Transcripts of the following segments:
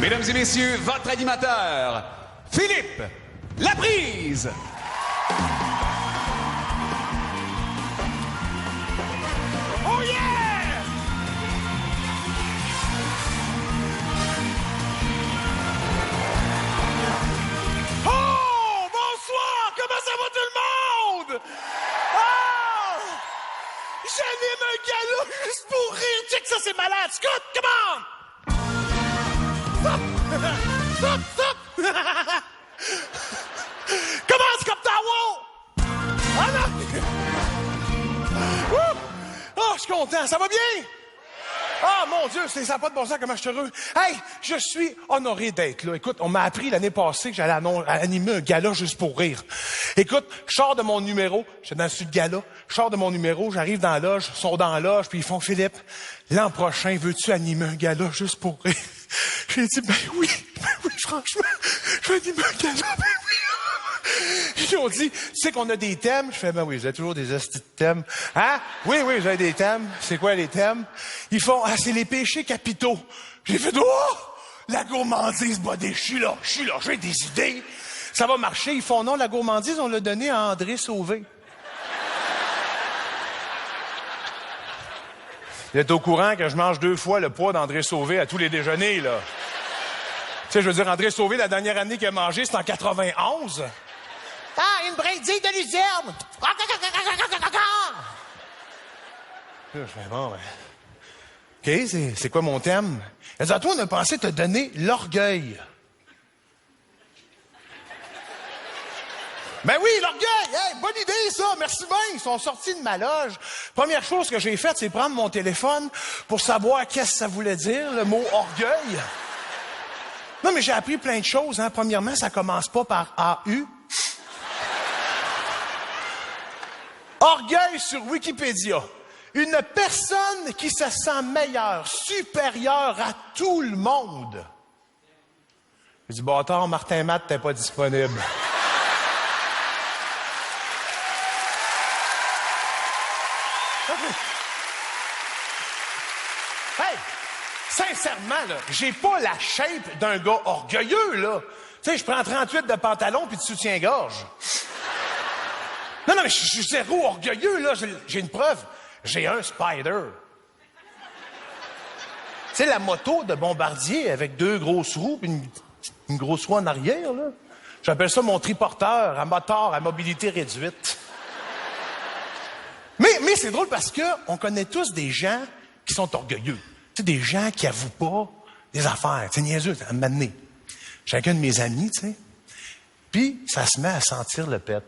Mesdames et messieurs, votre animateur, Philippe Laprise. Oh yeah! Oh! Bonsoir! Comment ça va tout le monde? Oh! J'anime un gala juste pour rire. Check ça, c'est malade. Scott, come on! Stop! Stop! Stop! Commence, Scott Tower! Ah non! Oh, je suis content. Ça va bien? Ah, mon Dieu, ça n'a pas de bon sens, comment je suis heureux. Hey, je suis honoré d'être là. Écoute, on m'a appris l'année passée que j'allais animer un gala juste pour rire. Écoute, je sors de mon numéro, j'étais dans le sud gala, je sors de mon numéro, j'arrive dans la loge, ils sont dans la loge, puis ils font, Philippe, l'an prochain, veux-tu animer un gala juste pour rire? J'ai dit, ben oui, franchement, je vais animer un gala, ben oui. Ils ont dit, tu sais qu'on a des thèmes? Je fais, ben oui, vous avez toujours des hosties de thèmes. Hein? Oui, j'ai des thèmes. C'est quoi les thèmes? Ils font, c'est les péchés capitaux. J'ai fait, oh! La gourmandise, je suis là, j'ai des idées. Ça va marcher. Ils font, non, la gourmandise, on l'a donné à André Sauvé. Vous êtes au courant que je mange 2 fois le poids d'André Sauvé à tous les déjeuners, là? Tu sais, je veux dire, André Sauvé, la dernière année qu'il a mangé, c'est en 91. Ah, une brindille de luzerne! Je fais, bon, ben... OK, c'est quoi mon thème? Elle dit, à toi, on a pensé te donner l'orgueil. Ben oui, l'orgueil! Hey, bonne idée, ça! Merci bien! Ils sont sortis de ma loge. Première chose que j'ai faite, c'est prendre mon téléphone pour savoir qu'est-ce que ça voulait dire, le mot orgueil. Non, mais j'ai appris plein de choses, hein. Premièrement, ça commence pas par AU. Orgueil sur Wikipédia. Une personne qui se sent meilleure, supérieure à tout le monde. J'ai dit, bâtard, Martin Matt, t'es pas disponible. Hey, sincèrement, là, j'ai pas la shape d'un gars orgueilleux, là. Tu sais, je prends 38 de pantalon puis de soutien-gorge. Non, mais je suis zéro orgueilleux, là. J'ai une preuve. J'ai un Spider. Tu sais, la moto de Bombardier avec 2 grosses roues et une grosse roue en arrière, là. J'appelle ça mon triporteur à moteur à mobilité réduite. Mais c'est drôle parce que on connaît tous des gens qui sont orgueilleux. Tu sais, des gens qui avouent pas des affaires. C'est niaiseux, à un moment donné. Chacun de mes amis, tu sais. Puis, ça se met à sentir le pet.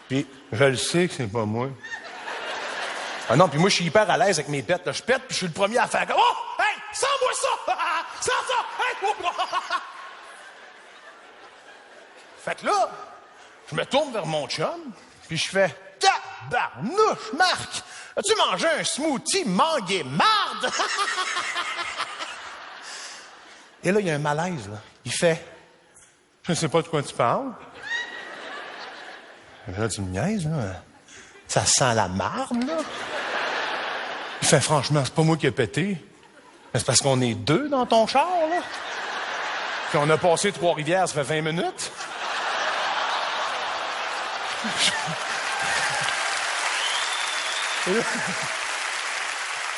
Puis, je le sais que c'est pas moi. Ah non, puis moi, je suis hyper à l'aise avec mes pets. Là. Je pète, puis je suis le premier à faire comme... Oh! Hey! Sens-moi ça! Sens ça! Hey! Fait que là, je me tourne vers mon chum, puis je fais... Tabarnouche, Marc! As-tu mangé un smoothie mangue et marde? Et là, il y a un malaise, là. Il fait... Je ne sais pas de quoi tu parles. Là, tu me niaises, là. Ça sent la marde, là. Il fait, franchement, c'est pas moi qui ai pété. Mais c'est parce qu'on est 2 dans ton char, là. Puis on a passé 3-Rivières, ça fait 20 minutes.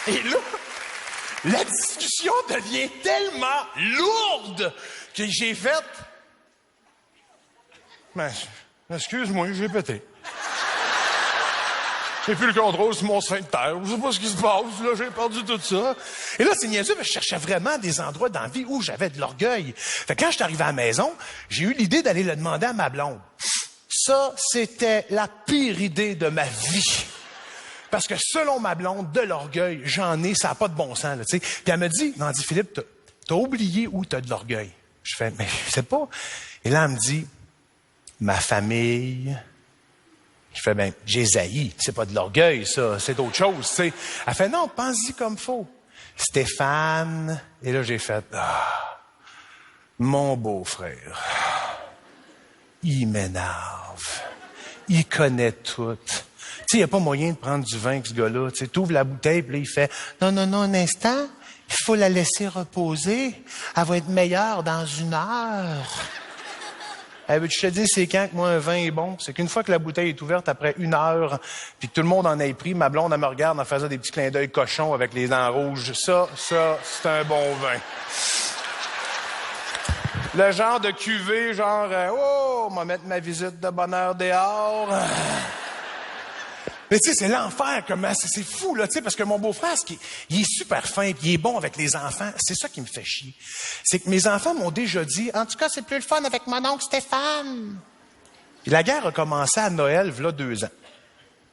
Et là, la discussion devient tellement lourde que j'ai fait... Ben, excuse-moi, j'ai pété. J'ai plus le contrôle sur mon sphincter. Je sais pas ce qui se passe, là. J'ai perdu tout ça. Et là, c'est niaiseux, parce que je cherchais vraiment des endroits dans la vie où j'avais de l'orgueil. Fait que quand je suis arrivé à la maison, j'ai eu l'idée d'aller le demander à ma blonde. Ça, c'était la pire idée de ma vie. Parce que selon ma blonde, de l'orgueil, j'en ai, ça n'a pas de bon sens, là, tu sais. Puis elle me dit, Philippe, t'as oublié où t'as de l'orgueil. Je fais, mais je sais pas. Et là, elle me dit, ma famille. Je fais, ben, j'ai zaï. C'est pas de l'orgueil, ça. C'est d'autre chose, tu sais. Elle fait, non, pense-y comme faut. Stéphane. Et là, j'ai fait, mon beau-frère. Il m'énerve. Il connaît tout. Tu sais, il n'y a pas moyen de prendre du vin avec ce gars-là. Tu sais, t'ouvres la bouteille, puis là, il fait, non, un instant. Il faut la laisser reposer. Elle va être meilleure dans 1 heure. Je te dis, c'est quand que moi, un vin est bon? C'est qu'une fois que la bouteille est ouverte après 1 heure, puis que tout le monde en ait pris, ma blonde, elle me regarde en faisant des petits clins d'œil cochons avec les dents rouges. Ça, c'est un bon vin. Le genre de cuvée, genre, oh, on va mettre ma visite de bonheur dehors. Mais tu sais, c'est l'enfer, comment, c'est fou, là, tu sais, parce que mon beau-frère, il est super fin, puis il est bon avec les enfants. C'est ça qui me fait chier. C'est que mes enfants m'ont déjà dit, en tout cas, c'est plus le fun avec mon oncle Stéphane. Puis la guerre a commencé à Noël, v'là 2 ans.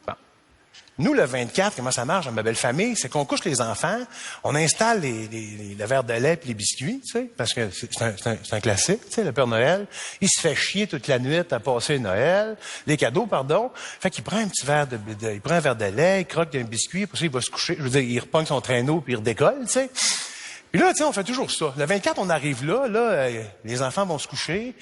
Bon. Nous, le 24, comment ça marche dans ma belle famille, c'est qu'on couche les enfants, on installe le verre de lait puis les biscuits, tu sais, parce que c'est un classique, tu sais, le Père Noël. Il se fait chier toute la nuit à passer Noël, les cadeaux, pardon. Fait qu'il prend un petit verre il prend un verre de lait, il croque un biscuit, puis il va se coucher. Je veux dire, il repogne son traîneau puis il redécolle, tu sais. Puis là, tu sais, on fait toujours ça. Le 24, on arrive là, les enfants vont se coucher.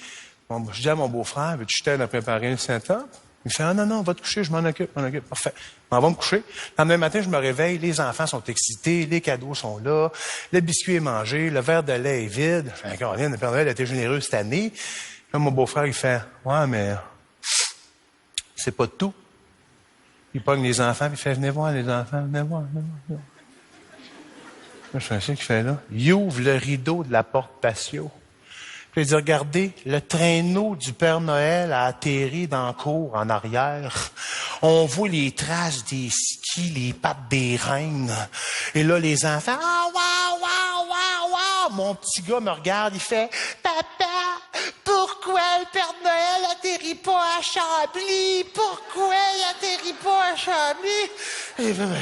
Bon, je dis à mon beau-frère, veux-tu que je t'aide à préparer le setup? Il fait, ah non, on va te coucher, je m'en occupe. Parfait. On va me coucher. Le lendemain matin, je me réveille, les enfants sont excités, les cadeaux sont là, le biscuit est mangé, le verre de lait est vide. Je fais, Caroline, le Père Noël a été généreux cette année. Là, mon beau-frère, il fait, ouais, mais c'est pas tout. Il pogne les enfants, puis il fait, venez voir les enfants, venez voir. Là, je fais ça qu'il fait là. Il ouvre le rideau de la porte patio. Puis il dit, regardez, le traîneau du Père Noël a atterri dans la cour en arrière. On voit les traces des skis, les pattes des reines. Et là, les enfants, ah, wow, wow, wow, wow. Mon petit gars me regarde, il fait, papa, pourquoi le Père Noël atterrit pas à Chambly? Pourquoi il atterrit pas à Chambly? Et ben,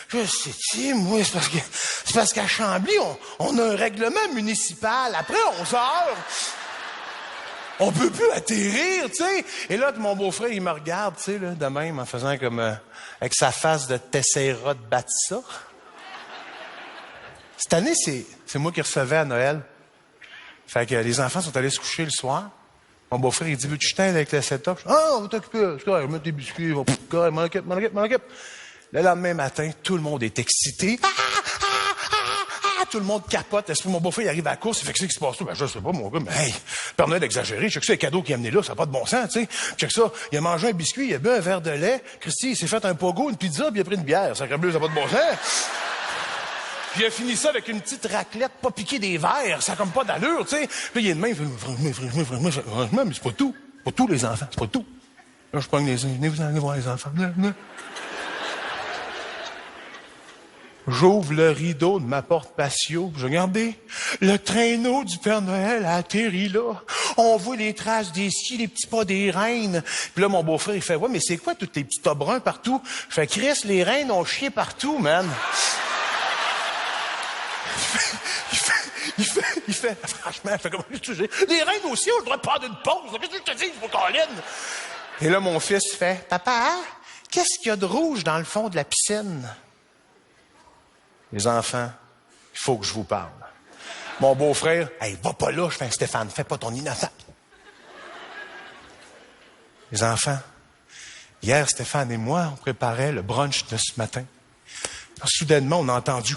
je sais, moi, c'est parce qu'à Chambly, on a un règlement municipal. Après 11 heures, on peut plus atterrir, tu sais. Et là, mon beau-frère, il me regarde, tu sais, là, de même, en faisant comme, avec sa face de Tessera de Batissa. Cette année, c'est moi qui recevais à Noël. Fait que les enfants sont allés se coucher le soir. Mon beau-frère, il dit, veux-tu que je t'aide avec le setup? Ah, on va t'occuper. Je vais mettre des biscuits. M'en occupe. Le lendemain matin, tout le monde est excité. Tout le monde capote. Est-ce que mon beau-frère, il arrive à la course? Il fait que c'est qui se passe là? Ben, je sais pas, mon gars. Mais, hey, Père Noël exagéré. Je sais que c'est le cadeau qu'il a amené là. Ça n'a pas de bon sens, tu sais. Check ça. Il a mangé un biscuit, il a bu un verre de lait. Christy, il s'est fait un pogo, une pizza, puis il a pris une bière. Ça n'a pas de bon sens. Puis il a fini ça avec une petite raclette, pas piquée des verres. Ça n'a comme pas d'allure, tu sais. Puis il est de même, franchement, mais c'est pas tout. Pas tout, les enfants. C'est pas tout. Là, je pogne les... Venez vous allez voir les enfants. J'ouvre le rideau de ma porte patio. Je regardais. Le traîneau du Père Noël a atterri là. On voit les traces des skis, les petits pas des reines. Puis là, mon beau-frère, il fait, ouais, mais c'est quoi tous tes petits tas bruns partout? Je fais, Chris, les reines ont chié partout, man. Il fait, franchement, il fait comme les reines aussi ont le droit de prendre une pause. Qu'est-ce que je te dis, mon Colin? Et là, mon fils fait, papa, qu'est-ce qu'il y a de rouge dans le fond de la piscine? Les enfants, il faut que je vous parle. Mon beau-frère, hey, va pas là, je fais, Stéphane, fais pas ton innocent. Les enfants, hier, Stéphane et moi, on préparait le brunch de ce matin. Alors, soudainement, on a entendu...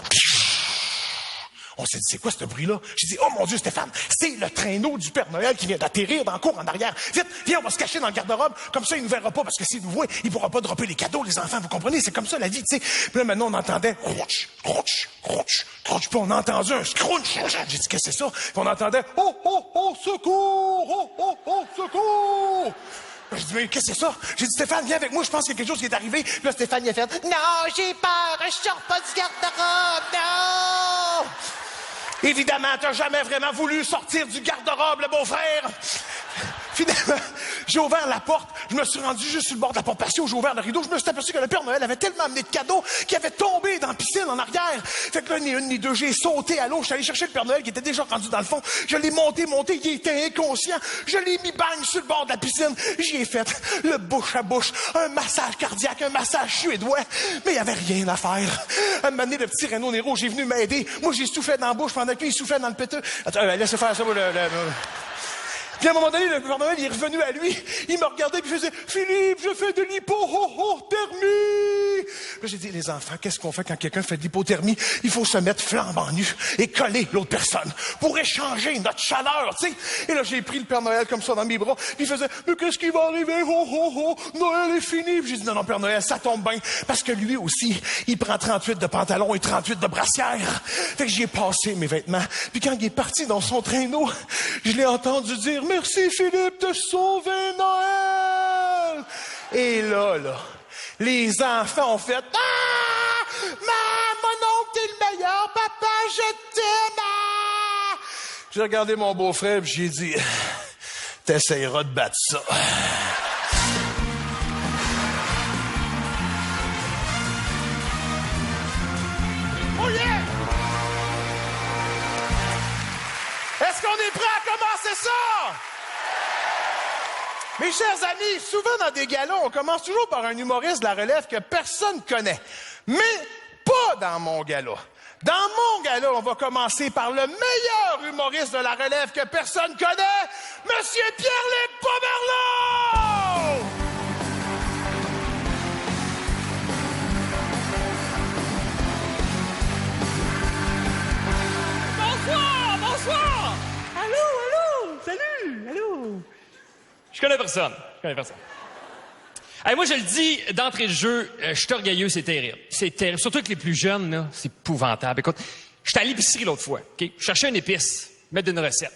On s'est dit, c'est quoi ce bruit-là? J'ai dit, oh mon Dieu, Stéphane, c'est le traîneau du Père Noël qui vient d'atterrir dans la cour en arrière. Vite, viens, on va se cacher dans le garde-robe. Comme ça, il nous verra pas, parce que s'il nous voit, il pourra pas dropper les cadeaux, les enfants, vous comprenez? C'est comme ça, la vie, tu sais. Puis là, maintenant, on entendait, crunch. Puis on a entendu un scrunch. J'ai dit, qu'est-ce que c'est ça? Puis on entendait, oh, secours! Oh, secours! J'ai dit, mais qu'est-ce que c'est ça? J'ai dit, Stéphane, viens avec moi, je pense qu'il y a quelque chose qui est arrivé. Puis là, Stéphane, il a fait, non, j'ai peur, je sors pas du garde-robe, non! Évidemment, t'as jamais vraiment voulu sortir du garde-robe, le beau-frère. Finalement, j'ai ouvert la porte, je me suis rendu juste sur le bord de la porte patio, j'ai ouvert le rideau, je me suis aperçu que le Père Noël avait tellement amené de cadeaux qu'il avait tombé dans la piscine en arrière. Fait que là, ni une ni deux, j'ai sauté à l'eau, je suis allé chercher le Père Noël qui était déjà rendu dans le fond. Je l'ai monté, il était inconscient. Je l'ai mis bang sur le bord de la piscine. J'y ai fait le bouche à bouche, un massage cardiaque, un massage suédois. Mais il y avait rien à faire. Un moment donné, le petit Renaud Nero, j'ai venu m'aider. Moi, j'ai soufflé dans la bouche pendant qu'il soufflait dans le péteux. Attends, laisse faire ça, Puis à un moment donné, le Père Noël, il est revenu à lui. Il me regardait et il faisait « Philippe, je fais de l'hypothermie! » Là, j'ai dit, les enfants, qu'est-ce qu'on fait quand quelqu'un fait de l'hypothermie? Il faut se mettre flambant nu et coller l'autre personne pour échanger notre chaleur, tu sais. Et là, j'ai pris le Père Noël comme ça dans mes bras, puis il faisait, mais qu'est-ce qui va arriver? Oh, oh, oh, Noël est fini. Puis j'ai dit, non, non, Père Noël, ça tombe bien, parce que lui aussi, il prend 38 de pantalon et 38 de brassière. Fait que j'y ai passé mes vêtements. Puis quand il est parti dans son traîneau, je l'ai entendu dire, merci Philippe de sauver Noël. Et là, les enfants ont fait, ah! Mon oncle, t'es le meilleur, papa, je t'aime! Ah! J'ai regardé mon beau-frère et j'ai dit, t'essayeras de battre ça. Oh yeah! Est-ce qu'on est prêt à commencer ça? Mes chers amis, souvent dans des galas, on commence toujours par un humoriste de la relève que personne connaît. Mais pas dans mon gala. Dans mon gala, on va commencer par le meilleur humoriste de la relève que personne connaît, Monsieur Pierre-Luc Pomerleau! Bonsoir, bonsoir! Allô, salut, allô! Je connais personne. Hey, moi, je le dis d'entrée de jeu, je suis orgueilleux, c'est terrible. C'est terrible. Surtout avec les plus jeunes, là, c'est épouvantable. Écoute, j'étais à l'épicerie l'autre fois, OK? Je cherchais une épice, mettre d'une recette.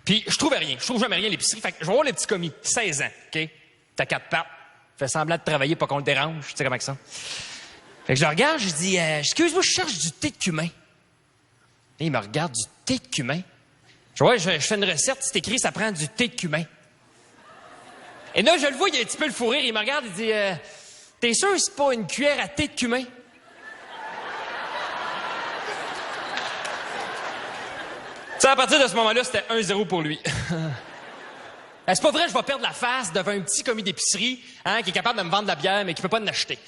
Puis, je trouvais rien. Je trouve jamais rien à l'épicerie. Fait que je vais voir les petits commis, 16 ans, OK? T'as 4 pattes. Fait semblant de travailler, pas qu'on le dérange. Tu sais comment que ça? Fait que je le regarde, je dis, excuse-moi, je cherche du thé de cumin. Et il me regarde, du thé de cumin. Je fais une recette, c'est écrit, ça prend du thé de cumin. Et là, je le vois, il a un petit peu le fou rire, il me regarde, il dit, t'es sûr que c'est pas une cuillère à thé de cumin? Tu sais, à partir de ce moment-là, c'était 1-0 pour lui. C'est pas vrai, je vais perdre la face devant un petit commis d'épicerie, qui est capable de me vendre de la bière, mais qui peut pas en acheter.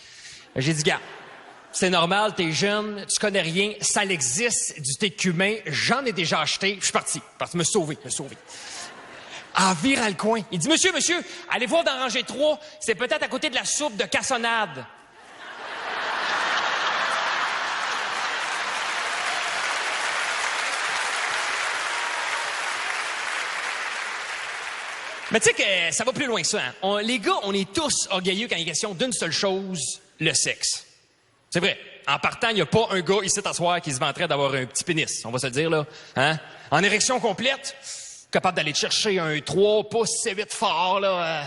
J'ai dit, gars, c'est normal, t'es jeune, tu connais rien, ça existe, du thé de cumin, j'en ai déjà acheté, je suis parti, me sauver. En virant le coin. Il dit, monsieur, allez voir dans rangée 3, c'est peut-être à côté de la soupe de cassonade. Mais tu sais que ça va plus loin que ça. Hein? Les gars, on est tous orgueilleux quand il est question d'une seule chose, le sexe. C'est vrai. En partant, il n'y a pas un gars ici t'asseoir qui se vanterait d'avoir un petit pénis, on va se le dire, là. Hein? En érection complète, capable d'aller te chercher un 3 pouces, c'est 8 fort, là.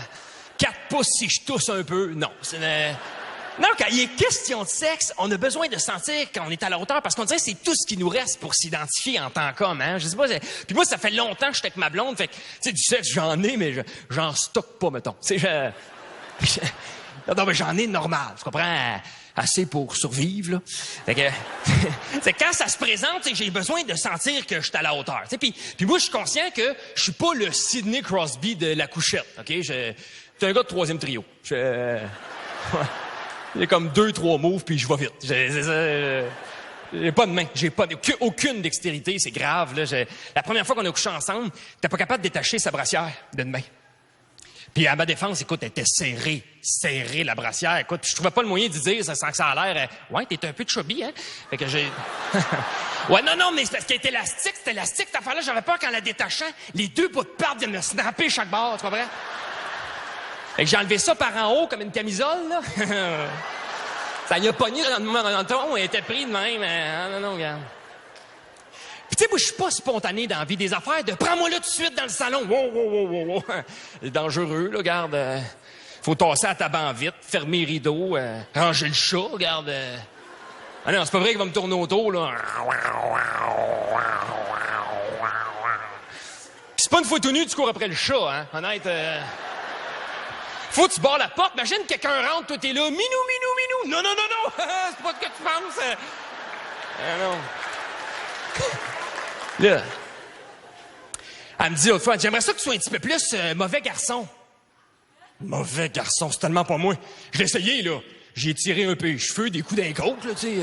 4 pouces si je tousse un peu. Non, non, quand il est question de sexe, on a besoin de sentir qu'on est à la hauteur parce qu'on dirait que c'est tout ce qui nous reste pour s'identifier en tant qu'homme, hein. Je sais pas, puis moi, ça fait longtemps que j'étais avec ma blonde, fait que, tu sais, du sexe, j'en ai, mais j'en stocke pas, mettons. Tu sais, non, mais j'en ai normal, tu comprends? Assez pour survivre, là. Fait que, c'est quand ça se présente, c'est que j'ai besoin de sentir que je suis à la hauteur. Puis moi, je suis conscient que je suis pas le Sidney Crosby de la couchette, OK? T'es un gars de 3e trio. J'ai comme 2-3 moves, puis je vais vite. J'ai pas de main. J'ai pas aucune dextérité, c'est grave, là. La première fois qu'on a couché ensemble, t'es pas capable de détacher sa brassière d'une main. Puis à ma défense, écoute, elle était serrée la brassière. Écoute, puis je trouvais pas le moyen d'y dire sans que ça a l'air. Ouais, t'es un peu chubby, hein? Fait que j'ai. Ouais, non, mais c'est parce qu'elle était élastique, cette affaire-là. J'avais peur qu'en la détachant, les 2 bouts de pâte viennent me snapper chaque bord, tu comprends? Fait que j'ai enlevé ça par en haut comme une camisole, là. Ça y a pogné dans le ton, elle était pris de même. Non, regarde. Puis tu sais, moi, je suis pas spontané dans la vie des affaires de « Prends-moi là tout de suite dans le salon! » Wow. C'est dangereux, là, regarde. Faut tasser à ta banc vite, fermer les rideaux, ranger le chat, regarde. Ah non, c'est pas vrai qu'il va me tourner autour, là. Puis c'est pas une fois tout nu, tu cours après le chat, hein. Honnête, faut que tu barres la porte. Imagine quelqu'un rentre, toi, t'es là. Minou. Non. C'est pas ce que tu penses. Ah non. Là, elle me dit l'autre fois, j'aimerais ça que tu sois un petit peu plus mauvais garçon. Mauvais garçon, c'est tellement pas moi. Je l'ai essayé, là. J'ai tiré un peu les cheveux, des coups d'un côte, là, tu sais.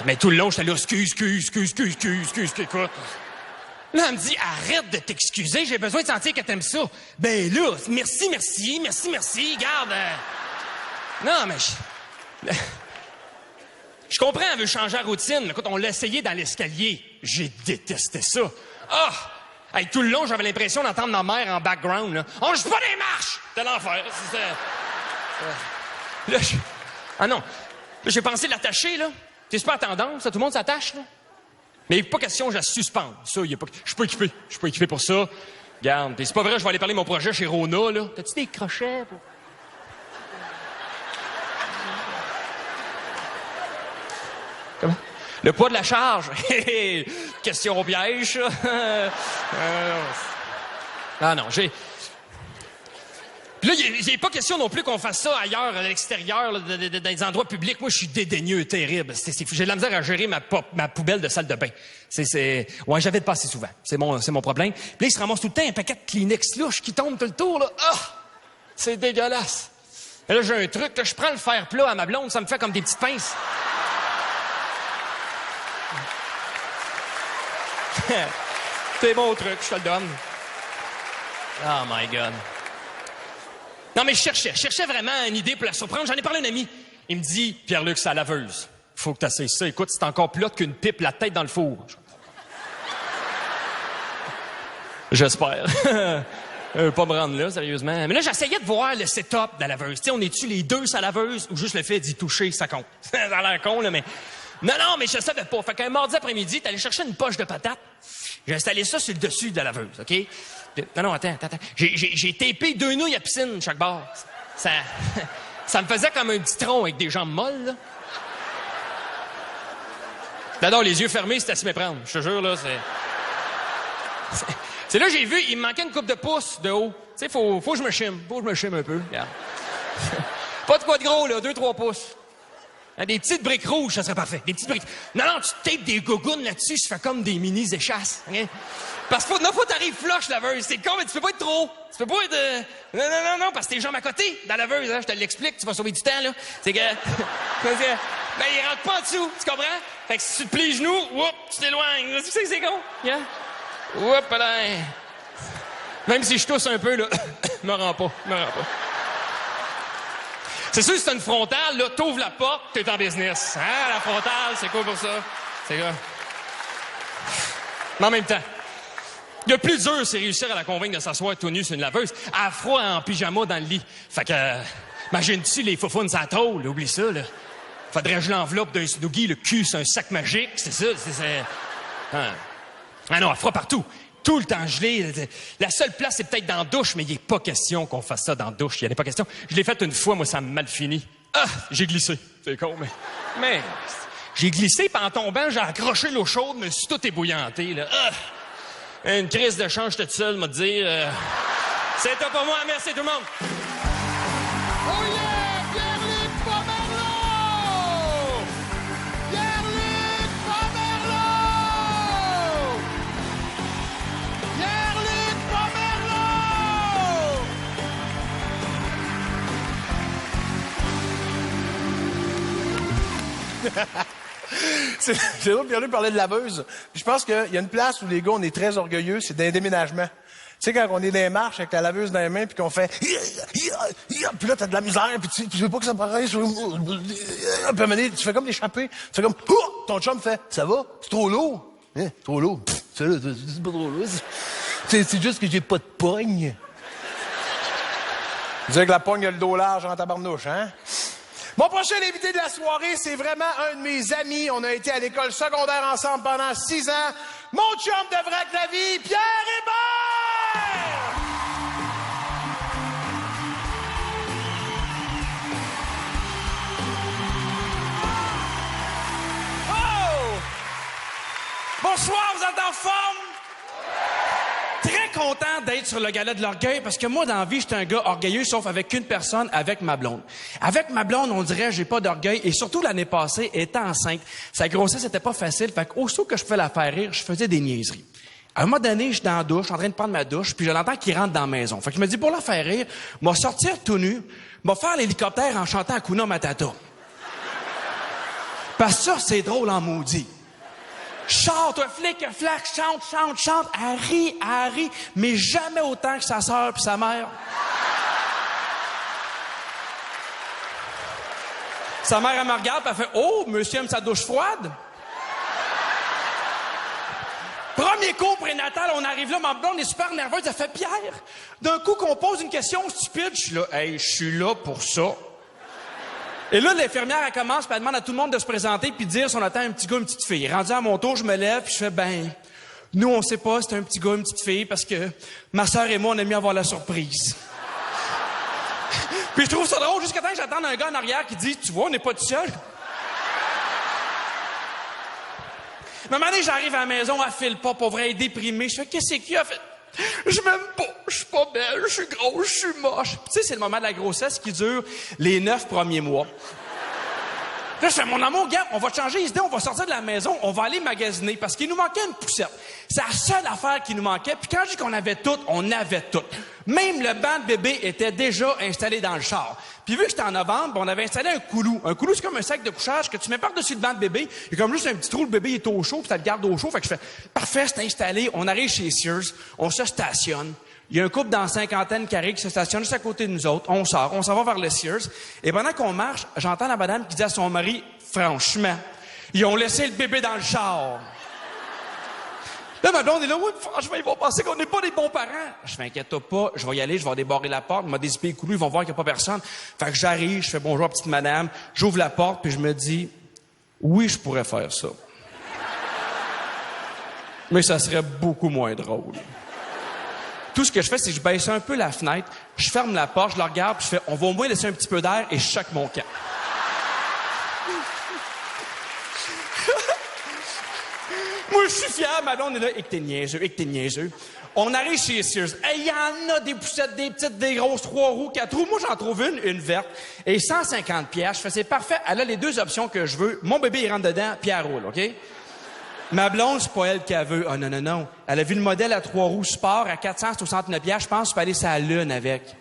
Mais tout le long, j'étais là, excuse, écoute. Là, elle me dit, arrête de t'excuser, j'ai besoin de sentir que t'aimes ça. Ben là, merci, garde. Non, mais je comprends, elle veut changer la routine. Écoute, on l'a essayé dans l'escalier. J'ai détesté ça. Ah! Hey, tout le long, j'avais l'impression d'entendre ma mère en background. Là. On joue pas des marches! C'était l'enfer. Là, ah non. Là, j'ai pensé l'attacher, là. T'es super tendance, tout le monde s'attache, là. Mais il n'est pas question que je la suspende. Ça, il y a pas... Je suis pas équipé. Je suis pas équipé pour ça. Regarde, c'est pas vrai, je vais aller parler de mon projet chez Rona, là. T'as-tu des crochets pour... Comment? Le poids de la charge. Question au piège, ça. Ah non, j'ai... Puis là, il n'est pas question non plus qu'on fasse ça ailleurs, à l'extérieur, là, dans des endroits publics. Moi, je suis dédaigneux, terrible. J'ai de la misère à gérer ma poubelle de salle de bain. Ouais, j'avais de passer souvent. C'est mon problème. Puis là, il se ramasse tout le temps un paquet de Kleenex louche qui tombe tout le tour, là. Ah! C'est dégueulasse. Et là, j'ai un truc, là, je prends le fer plat à ma blonde, ça me fait comme des petites pinces. C'est mon truc, je te le donne. Oh my God. Non, mais je cherchais vraiment une idée pour la surprendre. J'en ai parlé à un ami. Il me dit, Pierre-Luc, c'est à la laveuse. Faut que tu essayes ça. Écoute, c'est encore plus hot qu'une pipe, la tête dans le four. J'espère. Pas me rendre là, sérieusement. Mais là, j'essayais de voir le setup de la laveuse. Tu sais, on est-tu les deux sur la laveuse ou juste le fait d'y toucher, ça compte? Ça a l'air con, là, mais... Non, mais je savais pas. Fait qu'un mardi après-midi, t'allais chercher une poche de patates. J'ai installé ça sur le dessus de la laveuse, OK? Non, attends. J'ai tapé 2 nouilles à piscine chaque bord. Ça me faisait comme un petit tronc avec des jambes molles, là. J'adore, les yeux fermés, c'était à s'y méprendre. Je te jure, là, c'est là j'ai vu, il me manquait une coupe de pouce de haut. Tu sais, faut que je me chime. Faut que je me chime un peu. Regarde. Pas de quoi de gros, là, 2-3 pouces. Des petites briques rouges, ça serait parfait. Des petites briques. Non, tu tapes des gougounes là-dessus, ça fait comme des mini-échasses. Okay? Parce que faut t'arrives flush, laveuse. C'est con, mais tu peux pas être trop. Tu peux pas être... Non, parce que tes jambes à côté dans la laveuse, hein, je te l'explique, tu vas sauver du temps, là. C'est que... ben, il rentre pas en dessous, tu comprends? Fait que si tu te plies les genoux, tu t'éloignes. Tu sais que c'est con? Yeah? Là. Même si je tousse un peu, là, me rends pas. C'est sûr, si c'est une frontale, là, t'ouvres la porte, t'es en business. Hein, la frontale, c'est cool pour ça. C'est grave. Mais en même temps, le plus dur, c'est réussir à la convaincre de s'asseoir tout nu sur une laveuse, à froid en pyjama dans le lit. Fait que, imagine-tu les faufounes à la tôle, oublie ça, là. Faudrait que je l'enveloppe d'un snoogie, le cul, c'est un sac magique, c'est ça, Ah non, à froid partout. Tout le temps gelé. La seule place, c'est peut-être dans la douche, mais il n'est pas question qu'on fasse ça dans la douche. Il n'y en a pas question. Je l'ai fait une fois, moi, ça a mal fini. Ah! J'ai glissé. C'est con, mais... J'ai glissé, puis en tombant, j'ai accroché l'eau chaude, me suis tout ébouillanté, là. Ah! Une crise de change toute seule, m'a dit. C'est tout pour moi. Merci tout le monde. Oh yeah! Pierre-Luc Pomerleau! Pierre-Luc Pomerleau! Pierre-Luc Pomerleau! C'est drôle, Pierre-Luc parlait de laveuse. Puis je pense qu'il y a une place où les gars, on est très orgueilleux, c'est dans les déménagements. Tu sais, quand on est dans les marches avec la laveuse dans les mains, puis qu'on fait... Puis là, t'as de la misère, puis tu veux pas que ça paraisse... Puis à un moment donné, tu fais comme l'échapper. Tu fais comme... Ton chum fait... Ça va? C'est trop lourd? Hein? Trop lourd? C'est pas trop lourd. C'est juste que j'ai pas de pogne. Tu disais que la pogne a le dos large en tabarnouche, hein? Mon prochain invité de la soirée, c'est vraiment un de mes amis. On a été à l'école secondaire ensemble pendant 6 ans. Mon chum de vrac la vie, Pierre Hébert! Oh! Bonsoir, vous êtes en forme? Très content d'être sur le gala de l'orgueil parce que moi, dans la vie, j'étais un gars orgueilleux, sauf avec une personne, avec ma blonde. Avec ma blonde, on dirait j'ai pas d'orgueil. Et surtout, l'année passée, étant enceinte, sa grossesse était pas facile. Fait qu'aussitôt que je pouvais la faire rire, je faisais des niaiseries. À un moment donné, je suis dans la douche, en train de prendre ma douche, puis je l'entends qu'il rentre dans la maison. Fait que je me dis, pour la faire rire, m'a sortir tout nu, m'a faire l'hélicoptère en chantant Hakuna Matata. Parce que ça, c'est drôle en maudit. Chante, un flic, un flac, chante. Elle rit, mais jamais autant que sa sœur puis sa mère. Sa mère, elle me regarde, puis elle fait « Oh, monsieur aime sa douche froide? » Premier cours prénatal, on arrive là, ma blonde est super nerveuse, elle fait « Pierre, d'un coup qu'on pose une question stupide, je suis là, hey, je suis là pour ça. » Et là, l'infirmière, elle commence, puis elle demande à tout le monde de se présenter puis de dire si on attend un petit gars, une petite fille. Rendu à mon tour, je me lève, puis je fais « Ben, nous, on sait pas, c'est un petit gars, une petite fille, parce que ma sœur et moi, on aime mieux avoir la surprise. » Puis je trouve ça drôle, jusqu'à temps que j'attende un gars en arrière qui dit « Tu vois, on n'est pas tout seul. » Mais à un moment donné, j'arrive à la maison, elle file pas, pauvre, elle est déprimée. Je fais, qu'est-ce qu'il y a? Elle fait, je m'aime pas, je suis pas belle, je suis grosse, je suis moche. Puis, tu sais, c'est le moment de la grossesse qui dure les 9 premiers mois. Là, je fais, mon amour, gars, on va changer les idées, on va sortir de la maison, on va aller magasiner, parce qu'il nous manquait une poussette. C'est la seule affaire qui nous manquait. Puis quand je dis qu'on avait tout, on avait tout. Même le banc de bébé était déjà installé dans le char. Puis vu que c'était en novembre, on avait installé un coulou. Un coulou, c'est comme un sac de couchage que tu mets par-dessus le banc de bébé. Il y a comme juste un petit trou, le bébé est au chaud, puis ça le garde au chaud. Fait que je fais, parfait, c'est installé. On arrive chez Sears, on se stationne. Il y a un couple dans cinquantaine carré qui se stationne juste à côté de nous autres. On sort, on s'en va vers le Sears. Et pendant qu'on marche, j'entends la madame qui dit à son mari, franchement, ils ont laissé le bébé dans le char. Là, ma blonde est là, oui, franchement, ils vont penser qu'on n'est pas des bons parents. Je fais, inquiète-toi pas, je vais y aller, je vais débarrer la porte, m'a dézippé les coulous, ils vont voir qu'il n'y a pas personne. Fait que j'arrive, je fais bonjour à petite madame, j'ouvre la porte, puis je me dis, oui, je pourrais faire ça. Mais ça serait beaucoup moins drôle. Tout ce que je fais, c'est que je baisse un peu la fenêtre, je ferme la porte, je la regarde, puis je fais, on va au moins laisser un petit peu d'air, et je choque mon camp. Moi, je suis fier, ma blonde est là, et que t'es niaiseux, et que t'es niaiseux. On arrive chez Sears. Il y en a des poussettes, des petites, des grosses, 3 roues, 4 roues. Moi, j'en trouve une verte. Et 150 pièces. Je fais, c'est parfait. Elle a les 2 options que je veux. Mon bébé, il rentre dedans, puis elle roule, OK? Ma blonde, c'est pas elle qu'elle veut. Ah, non. Elle a vu le modèle à 3 roues sport à 469 pièces. Je pense que je peux aller sur la lune avec. Puis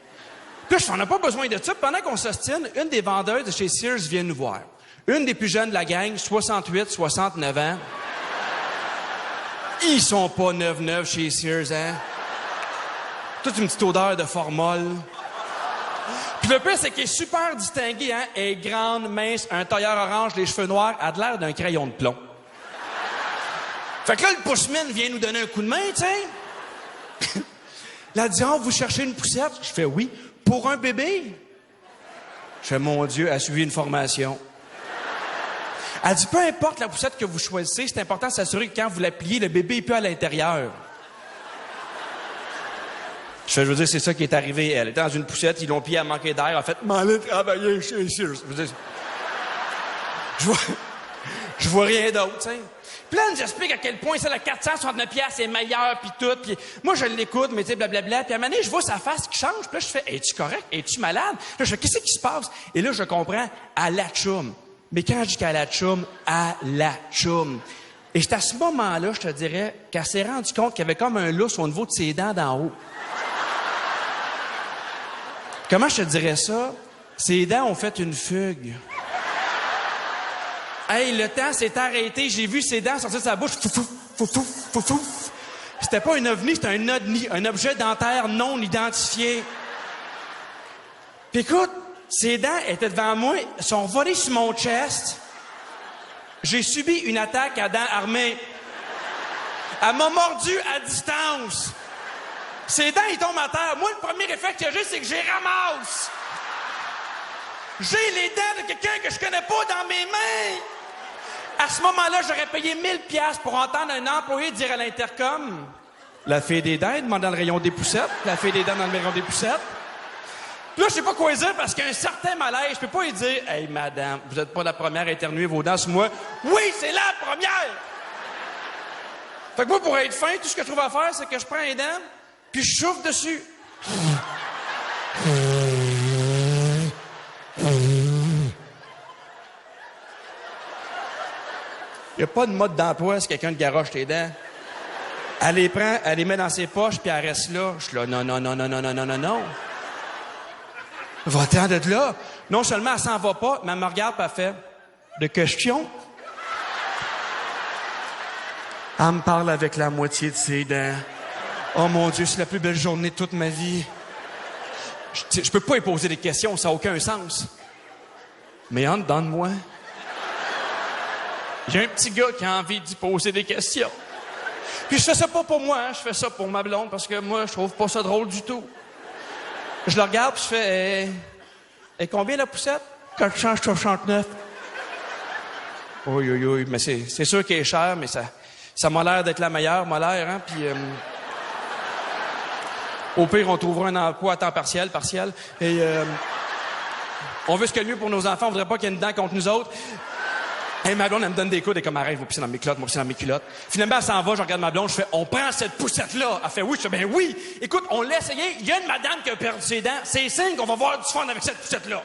là, je fais, on n'a pas besoin de ça. Pendant qu'on s'ostine, une des vendeuses de chez Sears vient nous voir. Une des plus jeunes de la gang, 68, 69 ans. Ils sont pas 9-9 chez Sears, hein? Toute une petite odeur de formol. Puis le pire, c'est qu'elle est super distinguée, hein? Elle est grande, mince, un tailleur orange, les cheveux noirs, elle a l'air d'un crayon de plomb. Fait que là, le push-man vient nous donner un coup de main, tu sais. Elle a dit, oh, vous cherchez une poussette? Je fais, oui. Pour un bébé? Je fais, mon Dieu, elle a suivi une formation. Elle dit, peu importe la poussette que vous choisissez, c'est important de s'assurer que quand vous la pliez, le bébé est plus à l'intérieur. Je veux dire, c'est ça qui est arrivé. Elle était dans une poussette, ils l'ont pliée à manquer d'air. Elle a fait, m'aller travailler chez Sears. Je vois rien d'autre, tu sais. Puis là, elle nous explique à quel point ça, la 469 pièces est meilleure, puis tout. Puis moi, je l'écoute, mais tu sais, blablabla. Puis à un moment donné, je vois sa face qui change. Puis là, je fais, es-tu correct? Es-tu malade? Là, je fais, qu'est-ce qui se passe? Et là, je comprends, à la chum. Mais quand je dis qu'à la chum, à la chum. Et c'est à ce moment-là, je te dirais, qu'elle s'est rendue compte qu'il y avait comme un lousse au niveau de ses dents d'en haut. Comment je te dirais ça? Ses dents ont fait une fugue. Hey, le temps s'est arrêté. J'ai vu ses dents sortir de sa bouche. Fouf. C'était pas un ovni, c'était un odni, un objet dentaire non identifié. Puis écoute, ses dents étaient devant moi, sont volées sur mon chest. J'ai subi une attaque à dents armées. Elle m'a mordu à distance. Ses dents, ils tombent à terre. Moi, le premier réflexe que j'ai, c'est que je les ramasse. J'ai les dents de quelqu'un que je connais pas dans mes mains. À ce moment-là, j'aurais payé 1000 pièces pour entendre un employé dire à l'intercom, la fille des dents demande dans le rayon des poussettes. La fille des dents dans le rayon des poussettes. Puis là, je sais pas quoi dire parce qu'il y a un certain malaise. Je peux pas lui dire, hey, madame, vous êtes pas la première à éternuer vos dents sur moi. Oui, c'est la première! Fait que moi, pour être fin, tout ce que je trouve à faire, c'est que je prends les dents, puis je souffle dessus. Il n'y a pas de mode d'emploi si quelqu'un te garoche tes dents. Elle les prend, elle les met dans ses poches, puis elle reste là. Je suis là, non. Va-t'en de là. Non seulement elle s'en va pas, mais elle me regarde et elle fait de questions. Elle me parle avec la moitié de ses dents. Oh mon Dieu, c'est la plus belle journée de toute ma vie. Je peux pas y poser des questions, ça n'a aucun sens. Mais en dedans de moi, il y a un petit gars qui a envie d'y poser des questions. Puis je fais ça pas pour moi, hein, je fais ça pour ma blonde, parce que moi, je trouve pas ça drôle du tout. Je le regarde, puis je fais... Et combien la poussette? 469. Oui, oui, oui, mais c'est sûr qu'elle est chère, mais ça m'a l'air d'être la meilleure, m'a l'air, hein, puis... au pire, on trouvera un emploi à temps partiel, et on veut ce qu'il y a de mieux pour nos enfants, on voudrait pas qu'il y ait une dent contre nous autres. Et ma blonde, elle me donne des coups, et comme arrête, je vais pisser dans mes culottes, moi pisser dans mes culottes. Finalement, elle s'en va, je regarde ma blonde, je fais, on prend cette poussette-là. Elle fait oui, je fais, ben oui. Écoute, on l'a essayé, il y a une madame qui a perdu ses dents, c'est signe qu'on va voir du fun avec cette poussette-là.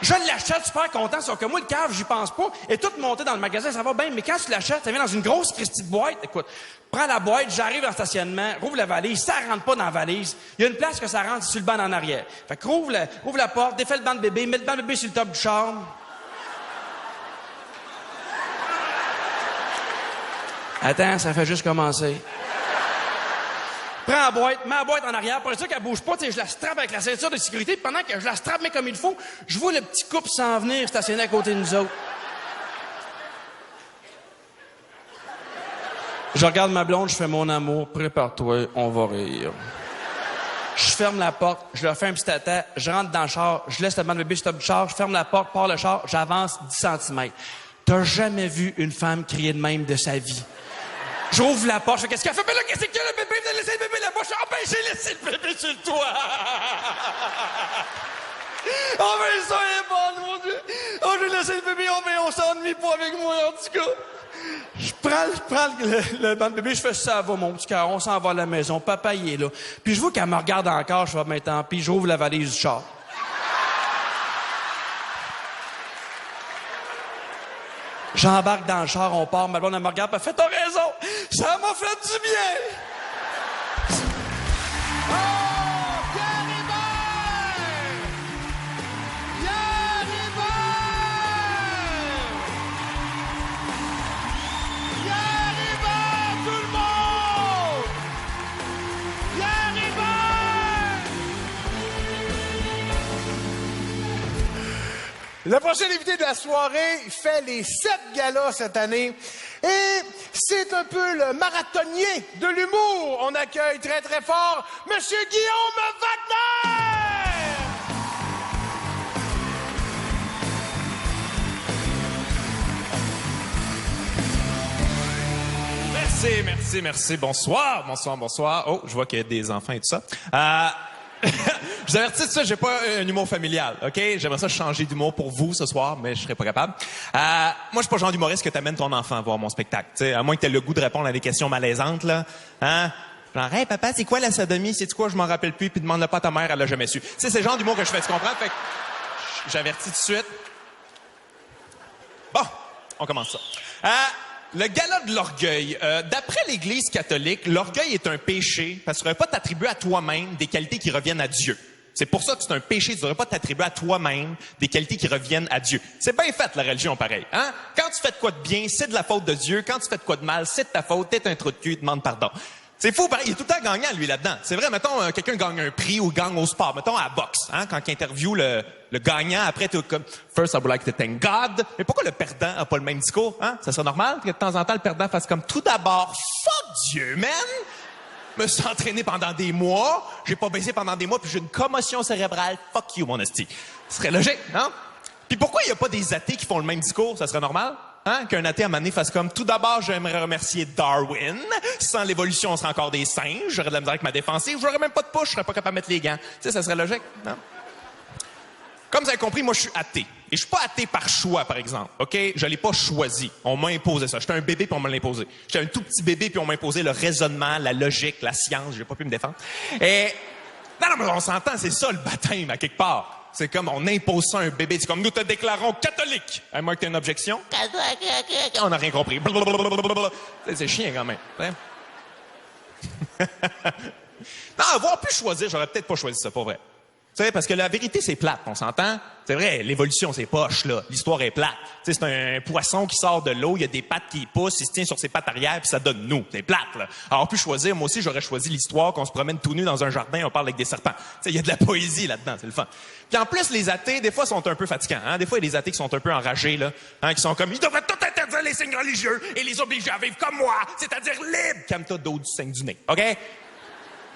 Je l'achète super content, sauf que moi, le cave, j'y pense pas. Et tout monté dans le magasin, ça va bien, mais quand tu l'achètes, ça vient dans une grosse Christie de boîte. Écoute, prends la boîte, j'arrive dans le stationnement, rouvre la valise, ça rentre pas dans la valise. Il y a une place que ça rentre sur le banc en arrière. Fait que rouvre la porte, défais le banc de bébé, mets le banc de bébé sur le top du char. Attends, ça fait juste commencer. Prends la boîte, mets la boîte en arrière, pour être sûr qu'elle bouge pas, tu sais, je la strappe avec la ceinture de sécurité, puis pendant que je la strappe mais comme il faut, je vois le petit couple s'en venir stationner à côté de nous autres. Je regarde ma blonde, je fais mon amour, prépare-toi, on va rire. Je ferme la porte, je leur fais un petit tata, je rentre dans le char, je laisse le banc de bébé stop du char, je ferme la porte, pars le char, j'avance 10 cm. T'as jamais vu une femme crier de même de sa vie? J'ouvre la porte, je fais qu'est-ce qu'elle fait? Ben là, qu'est-ce qu'il y a, le bébé? Vous avez laissé le bébé là-bas? Je fais, ben, j'ai laissé le bébé sur le toit! Oh, ben, ça est bon, mon Dieu! Oh, j'ai laissé le bébé, oh, ben, on s'ennuie pas avec moi, en tout cas! Je prends le banc de bébé, je fais ça va, mon petit cœur, on s'en va à la maison, papa, il est là. Puis je vois qu'elle me regarde encore, je fais, ben, tant pis, j'ouvre la valise du char. J'embarque dans le char, on part, ma blonde, elle me regarde, elle fait, t'as raison, ça m'a fait du bien! Oh, Pierre Hébert! Pierre Hébert! Pierre Hébert, tout le monde! Pierre Hébert! Le prochain invité de la soirée fait les 7 galas cette année. Et c'est un peu le marathonnier de l'humour. On accueille très, très fort Monsieur Guillaume Wagner! Merci. Bonsoir. Oh, je vois qu'il y a des enfants et tout ça. Je vous avertis de ça, j'ai pas un humour familial, OK? J'aimerais ça changer d'humour pour vous ce soir, mais je serais pas capable. Moi, je suis pas le genre d'humoriste que t'amènes ton enfant voir mon spectacle, tu sais, à moins que t'aies le goût de répondre à des questions malaisantes, là. Hein? Genre, hey, papa, c'est quoi la sodomie? C'est quoi? Je m'en rappelle plus, puis demande-le pas à ta mère, elle l'a jamais su. Tu sais, c'est le genre d'humour que je fais, tu comprends? Fait que j'avertis tout de suite. Bon, on commence ça. Le gala de l'orgueil. D'après l'Église catholique, l'orgueil est un péché parce que tu ne devrais pas t'attribuer à toi-même des qualités qui reviennent à Dieu. C'est pour ça que c'est un péché. Tu ne devrais pas t'attribuer à toi-même des qualités qui reviennent à Dieu. C'est bien fait, la religion, pareil. Hein? Quand tu fais de quoi de bien, c'est de la faute de Dieu. Quand tu fais de quoi de mal, c'est de ta faute. T'es un trou de cul, demande pardon. C'est fou, pareil. Il est tout le temps gagnant, lui, là-dedans. C'est vrai, mettons, quelqu'un gagne un prix ou gagne au sport. Mettons, à la boxe, hein, quand il interviewe le gagnant, après, t'es comme, first, I would like to thank God. Mais pourquoi le perdant a pas le même discours, hein? Ça serait normal que de temps en temps, le perdant fasse comme, tout d'abord, fuck Dieu, man! Me suis entraîné pendant des mois, j'ai pas baissé pendant des mois, puis j'ai une commotion cérébrale. Fuck you, mon esti. Ce serait logique, non? Puis pourquoi il y a pas des athées qui font le même discours? Ça serait normal? Hein? Qu'un athée à un moment donné fasse comme, tout d'abord, j'aimerais remercier Darwin. Sans l'évolution, on serait encore des singes. J'aurais de la misère avec ma défensive. J'aurais même pas de push. Je serais pas capable de mettre les gants. Tu sais, ça serait logique, non? Comme vous avez compris, moi, je suis athée. Et je suis pas athée par choix, par exemple. OK? Je l'ai pas choisi. On m'a imposé ça. J'étais un bébé puis on m'a l'imposé. J'étais un tout petit bébé puis on m'a imposé le raisonnement, la logique, la science. J'ai pas pu me défendre. Et, non, mais on s'entend, c'est ça le baptême, à quelque part. C'est comme, on impose ça à un bébé. C'est comme, nous te déclarons catholique. À moins que t'aies une objection. On n'a rien compris. C'est chiant, quand même. Non, avoir pu choisir, j'aurais peut-être pas choisi ça, pas vrai. Tu sais, parce que la vérité, c'est plate, on s'entend? C'est vrai, l'évolution, c'est poche, là. L'histoire est plate. Tu sais, c'est un poisson qui sort de l'eau, il y a des pattes qui poussent, il se tient sur ses pattes arrière, puis ça donne nous. C'est plate, là. Alors, on peut choisir, moi aussi, j'aurais choisi l'histoire qu'on se promène tout nu dans un jardin, on parle avec des serpents. Tu sais, il y a de la poésie là-dedans, c'est le fun. Puis en plus, les athées, des fois, sont un peu fatigants, hein. Des fois, il y a des athées qui sont un peu enragés, là. Hein, qui sont comme, ils devraient tout interdire les signes religieux et les obliger à vivre comme moi, c'est-à-dire libre. Calme-toi d'eau du signe du nez, OK?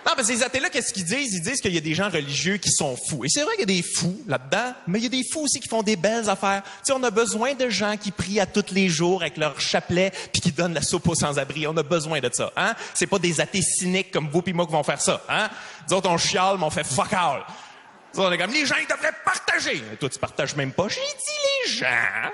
Non, parce que ces athées-là, qu'est-ce qu'ils disent? Ils disent qu'il y a des gens religieux qui sont fous. Et c'est vrai qu'il y a des fous là-dedans, mais il y a des fous aussi qui font des belles affaires. Tu sais, on a besoin de gens qui prient à tous les jours avec leur chapelet puis qui donnent la soupe aux sans-abri. On a besoin de ça, hein? C'est pas des athées cyniques comme vous pis moi qui vont faire ça, hein? Nous autres, on chiale, mais on fait fuck all. Nous autres, on est comme, les gens, ils devraient partager. Et toi, tu partages même pas. J'ai dit les gens.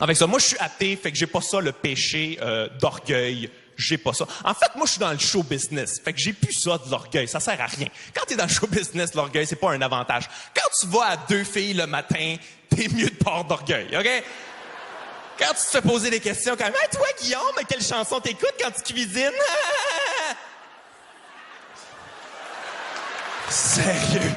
Avec ça, moi, je suis athée, fait que j'ai pas ça, le péché d'orgueil. J'ai pas ça. En fait, moi, je suis dans le show business. Fait que j'ai plus ça de l'orgueil. Ça sert à rien. Quand t'es dans le show business, l'orgueil, c'est pas un avantage. Quand tu vas à 2 filles le matin, t'es mieux de port d'orgueil, OK? Quand tu te fais poser des questions comme, hey, toi, Guillaume, quelle chanson t'écoutes quand tu cuisines? Sérieux?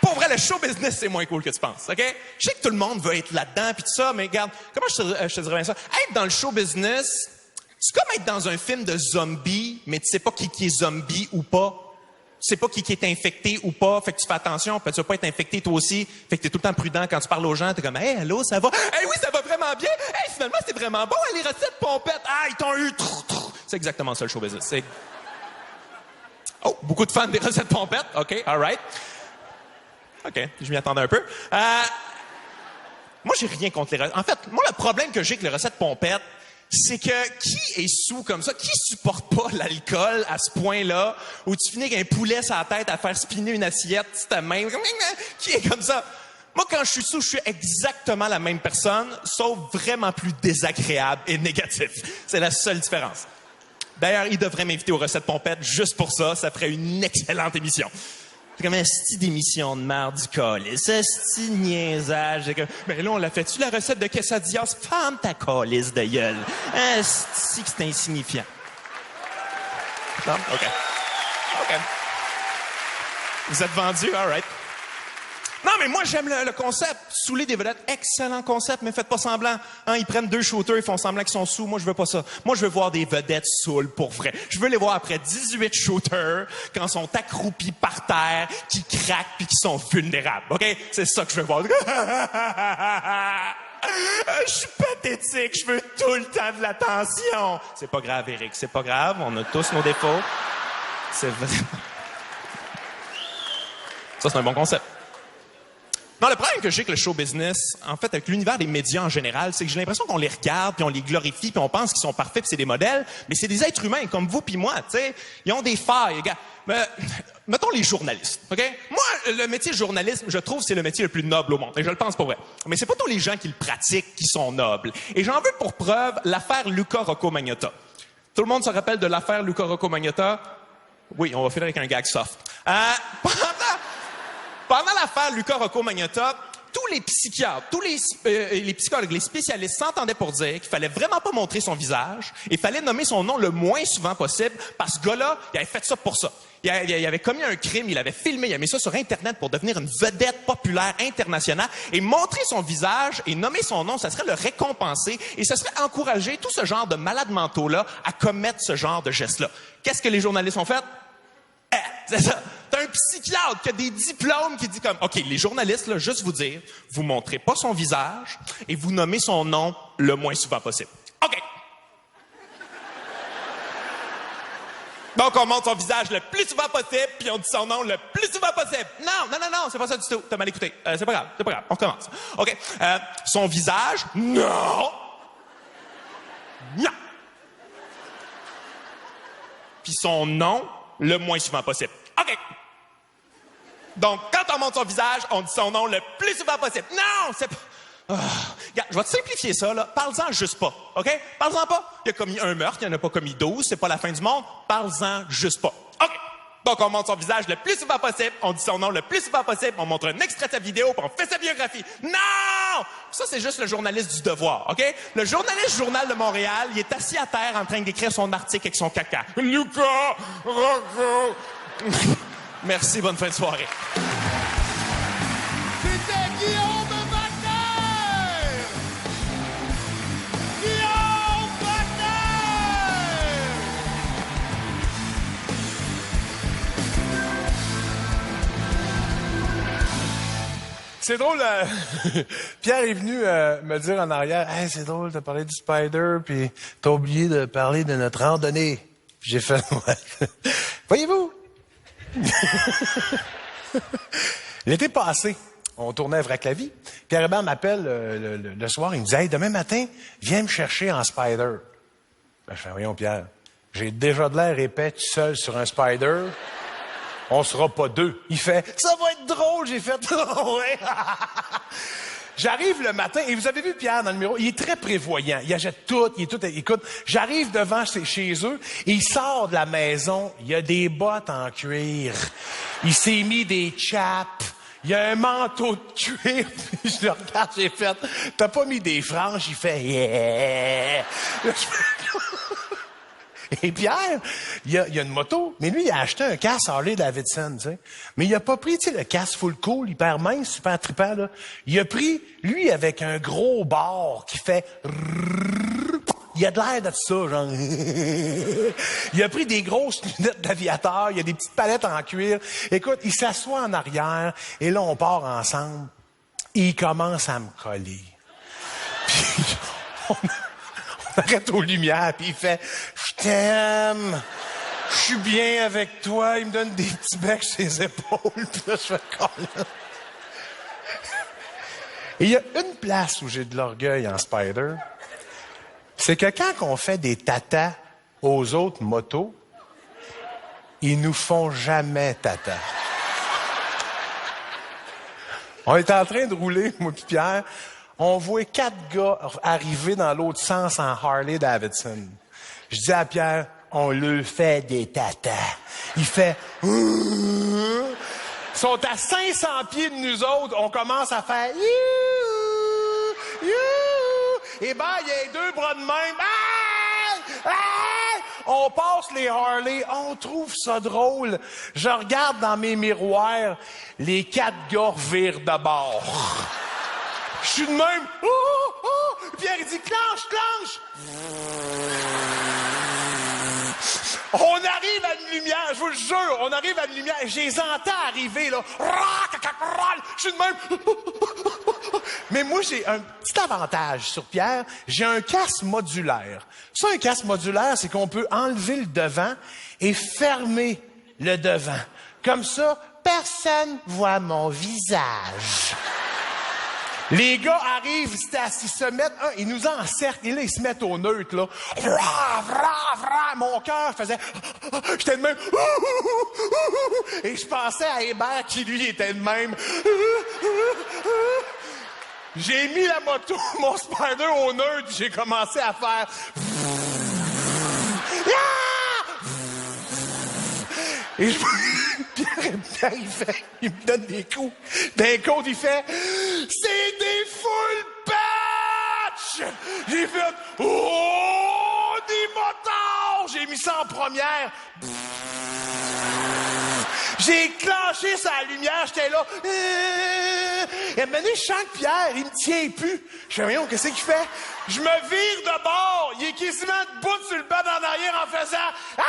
Pour vrai, le show business, c'est moins cool que tu penses, OK? Je sais que tout le monde veut être là-dedans puis tout ça, mais regarde, comment je te dirais bien ça? Être dans le show business, c'est comme être dans un film de zombies, mais tu sais pas qui est zombie ou pas. Tu sais pas qui est infecté ou pas, fait que tu fais attention, puis tu vas pas être infecté toi aussi, fait que t'es tout le temps prudent quand tu parles aux gens, t'es comme, hey, allô, ça va? Hey, oui, ça va vraiment bien! Hey, finalement, c'est vraiment bon, les recettes pompettes! Ah, ils t'ont eu! C'est exactement ça, le show business. C'est... Oh, beaucoup de fans des recettes pompettes, OK, all right. OK, je m'y attendais un peu. Moi, j'ai rien contre les recettes. En fait, moi, le problème que j'ai avec les recettes pompettes, c'est que qui est sous comme ça? Qui supporte pas l'alcool à ce point-là où tu finis avec un poulet sur la tête à faire spinner une assiette sur ta main? Qui est comme ça? Moi, quand je suis sous, je suis exactement la même personne, sauf vraiment plus désagréable et négatif. C'est la seule différence. D'ailleurs, il devrait m'inviter aux recettes pompettes juste pour ça. Ça ferait une excellente émission. C'est comme un style d'émission de merde du calice. Un style niaisage. Mais là, on l'a fait-tu, la recette de quesadillas? Femme ta calice de gueule. Un style que c'est insignifiant. Non? OK. OK. Vous êtes vendus? All right. Non, mais moi, j'aime le concept. Saouler des vedettes, excellent concept, mais faites pas semblant. Hein, ils prennent 2 shooters, ils font semblant qu'ils sont sous. Moi, je veux pas ça. Moi, je veux voir des vedettes saoules pour vrai. Je veux les voir après 18 shooters, quand ils sont accroupis par terre, qui craquent puis qui sont vulnérables. OK? C'est ça que je veux voir. Je suis pathétique. Je veux tout le temps de l'attention. C'est pas grave, Eric. C'est pas grave. On a tous nos défauts. C'est vraiment... Ça, c'est un bon concept. Non, le problème que j'ai avec le show business, en fait, avec l'univers des médias en général, c'est que j'ai l'impression qu'on les regarde, puis on les glorifie, puis on pense qu'ils sont parfaits, puis c'est des modèles, mais c'est des êtres humains comme vous puis moi, tu sais. Ils ont des failles, gars. Mettons les journalistes, OK? Moi, le métier de journalisme, je trouve, c'est le métier le plus noble au monde, et je le pense pour vrai. Mais c'est pas tous les gens qui le pratiquent qui sont nobles. Et j'en veux pour preuve l'affaire Luca Rocco Magnotta. Tout le monde se rappelle de l'affaire Luca Rocco Magnotta? Oui, on va finir avec un gag soft. Pendant l'affaire Luca Rocco Magnotta, tous les psychiatres, tous les psychologues, les spécialistes s'entendaient pour dire qu'il fallait vraiment pas montrer son visage et fallait nommer son nom le moins souvent possible parce que ce gars-là, il avait fait ça pour ça. Il avait commis un crime, il avait filmé, il a mis ça sur Internet pour devenir une vedette populaire internationale et montrer son visage et nommer son nom, ça serait le récompenser et ça serait encourager tout ce genre de malades mentaux-là à commettre ce genre de gestes-là. Qu'est-ce que les journalistes ont fait? C'est ça. T'as un psychiatre qui a des diplômes qui dit comme, OK, les journalistes, là, juste vous dire, vous montrez pas son visage et vous nommez son nom le moins souvent possible. OK. Donc, on montre son visage le plus souvent possible puis on dit son nom le plus souvent possible. Non, c'est pas ça du tout. T'as mal écouté. C'est pas grave. On recommence. OK. Son visage, non. Puis son nom, le moins souvent possible. OK. Donc, quand on montre son visage, on dit son nom le plus souvent possible. Non, c'est pas... Regarde, je vais te simplifier ça, là. Parle-en juste pas, OK? Parle-en pas. Il a commis un meurtre, il en a pas commis 12, c'est pas la fin du monde. Parle-en juste pas. OK. Donc, on montre son visage le plus souvent possible, on dit son nom le plus souvent possible, on montre un extrait de sa vidéo, puis on fait sa biographie. Non! Ça, c'est juste le journaliste du Devoir, OK? Le journaliste du Journal de Montréal, il est assis à terre en train d'écrire son article avec son caca. Lucas! Rocco! Merci, bonne fin de soirée. C'était Guillaume Wagner! Guillaume Wagner! C'est drôle, Pierre est venu me dire en arrière, « Hey, c'est drôle, t'as parlé du Spider, puis t'as oublié de parler de notre randonnée. » Puis j'ai fait, « Ouais. Voyez-vous? » L'été passé, on tournait à Vrac-la-Vie. Pierre Hébert m'appelle le soir, il me dit, « Hey, demain matin, viens me chercher en Spider. » Ben, je fais, « Voyons, Pierre, j'ai déjà de l'air épais tout seul sur un Spider. » On sera pas deux. Il fait, ça va être drôle, j'ai fait, ouais. J'arrive le matin, et vous avez vu Pierre dans le numéro, il est très prévoyant. Il achète tout, il est tout, écoute, j'arrive devant chez eux, et il sort de la maison, il y a des bottes en cuir. Il s'est mis des chaps. Il y a un manteau de cuir. Puis je le regarde, j'ai fait, t'as pas mis des franges? Il fait, yeah. Et Pierre, il y a une moto, mais lui, il a acheté un casque Harley Davidson, tu sais. Mais il a pas pris, tu sais, le casque full cool, hyper mince, super trippant, là. Il a pris, lui, avec un gros bar qui fait... Il a de l'air de ça, genre... Il a pris des grosses lunettes d'aviateur, il y a des petites palettes en cuir. Écoute, il s'assoit en arrière, et là, on part ensemble. Et il commence à me coller. Puis, on arrête aux lumières, puis il fait « Je t'aime, je suis bien avec toi », il me donne des petits becs sur les épaules, puis là, je fais « Colin ». Et il y a une place où j'ai de l'orgueil en Spider, c'est que quand on fait des tatas aux autres motos, ils nous font jamais tata. On est en train de rouler, moi puis Pierre, on voit 4 gars arriver dans l'autre sens en Harley Davidson. Je dis à Pierre, on le fait des tatas. Il fait... Ils sont à 500 pieds de nous autres, on commence à faire... Et ben, il y a 2 bras de même. On passe les Harley, on trouve ça drôle. Je regarde dans mes miroirs, les 4 gars virent de bord. Je suis de même. Pierre, il dit, clenche, clenche. On arrive à une lumière, je vous le jure, on arrive à une lumière, je les entends arriver, là. Je suis de même. Mais moi, j'ai un petit avantage sur Pierre, j'ai un casque modulaire. Ça, un casque modulaire, c'est qu'on peut enlever le devant et fermer le devant. Comme ça, personne voit mon visage. Les gars arrivent, ils se mettent, ils nous encerclent, et là, ils se mettent au neutre, là. Mon cœur faisait... J'étais de même... Et je pensais à Hébert qui, lui, était de même... J'ai mis la moto, mon Spider au neutre, j'ai commencé à faire... Et je... Pierre, il me donne des coups. D'un côté, il fait... C'est des full patch! J'ai fait... Oh! Des motards! J'ai mis ça en première. J'ai clenché sa lumière, j'étais là. Et à un moment donné, je sens que Pierre, il me tient plus. Je fais, voyons, qu'est-ce qu'il fait? Je me vire de bord. Il est quasiment debout sur le banc en arrière en faisant... Ah!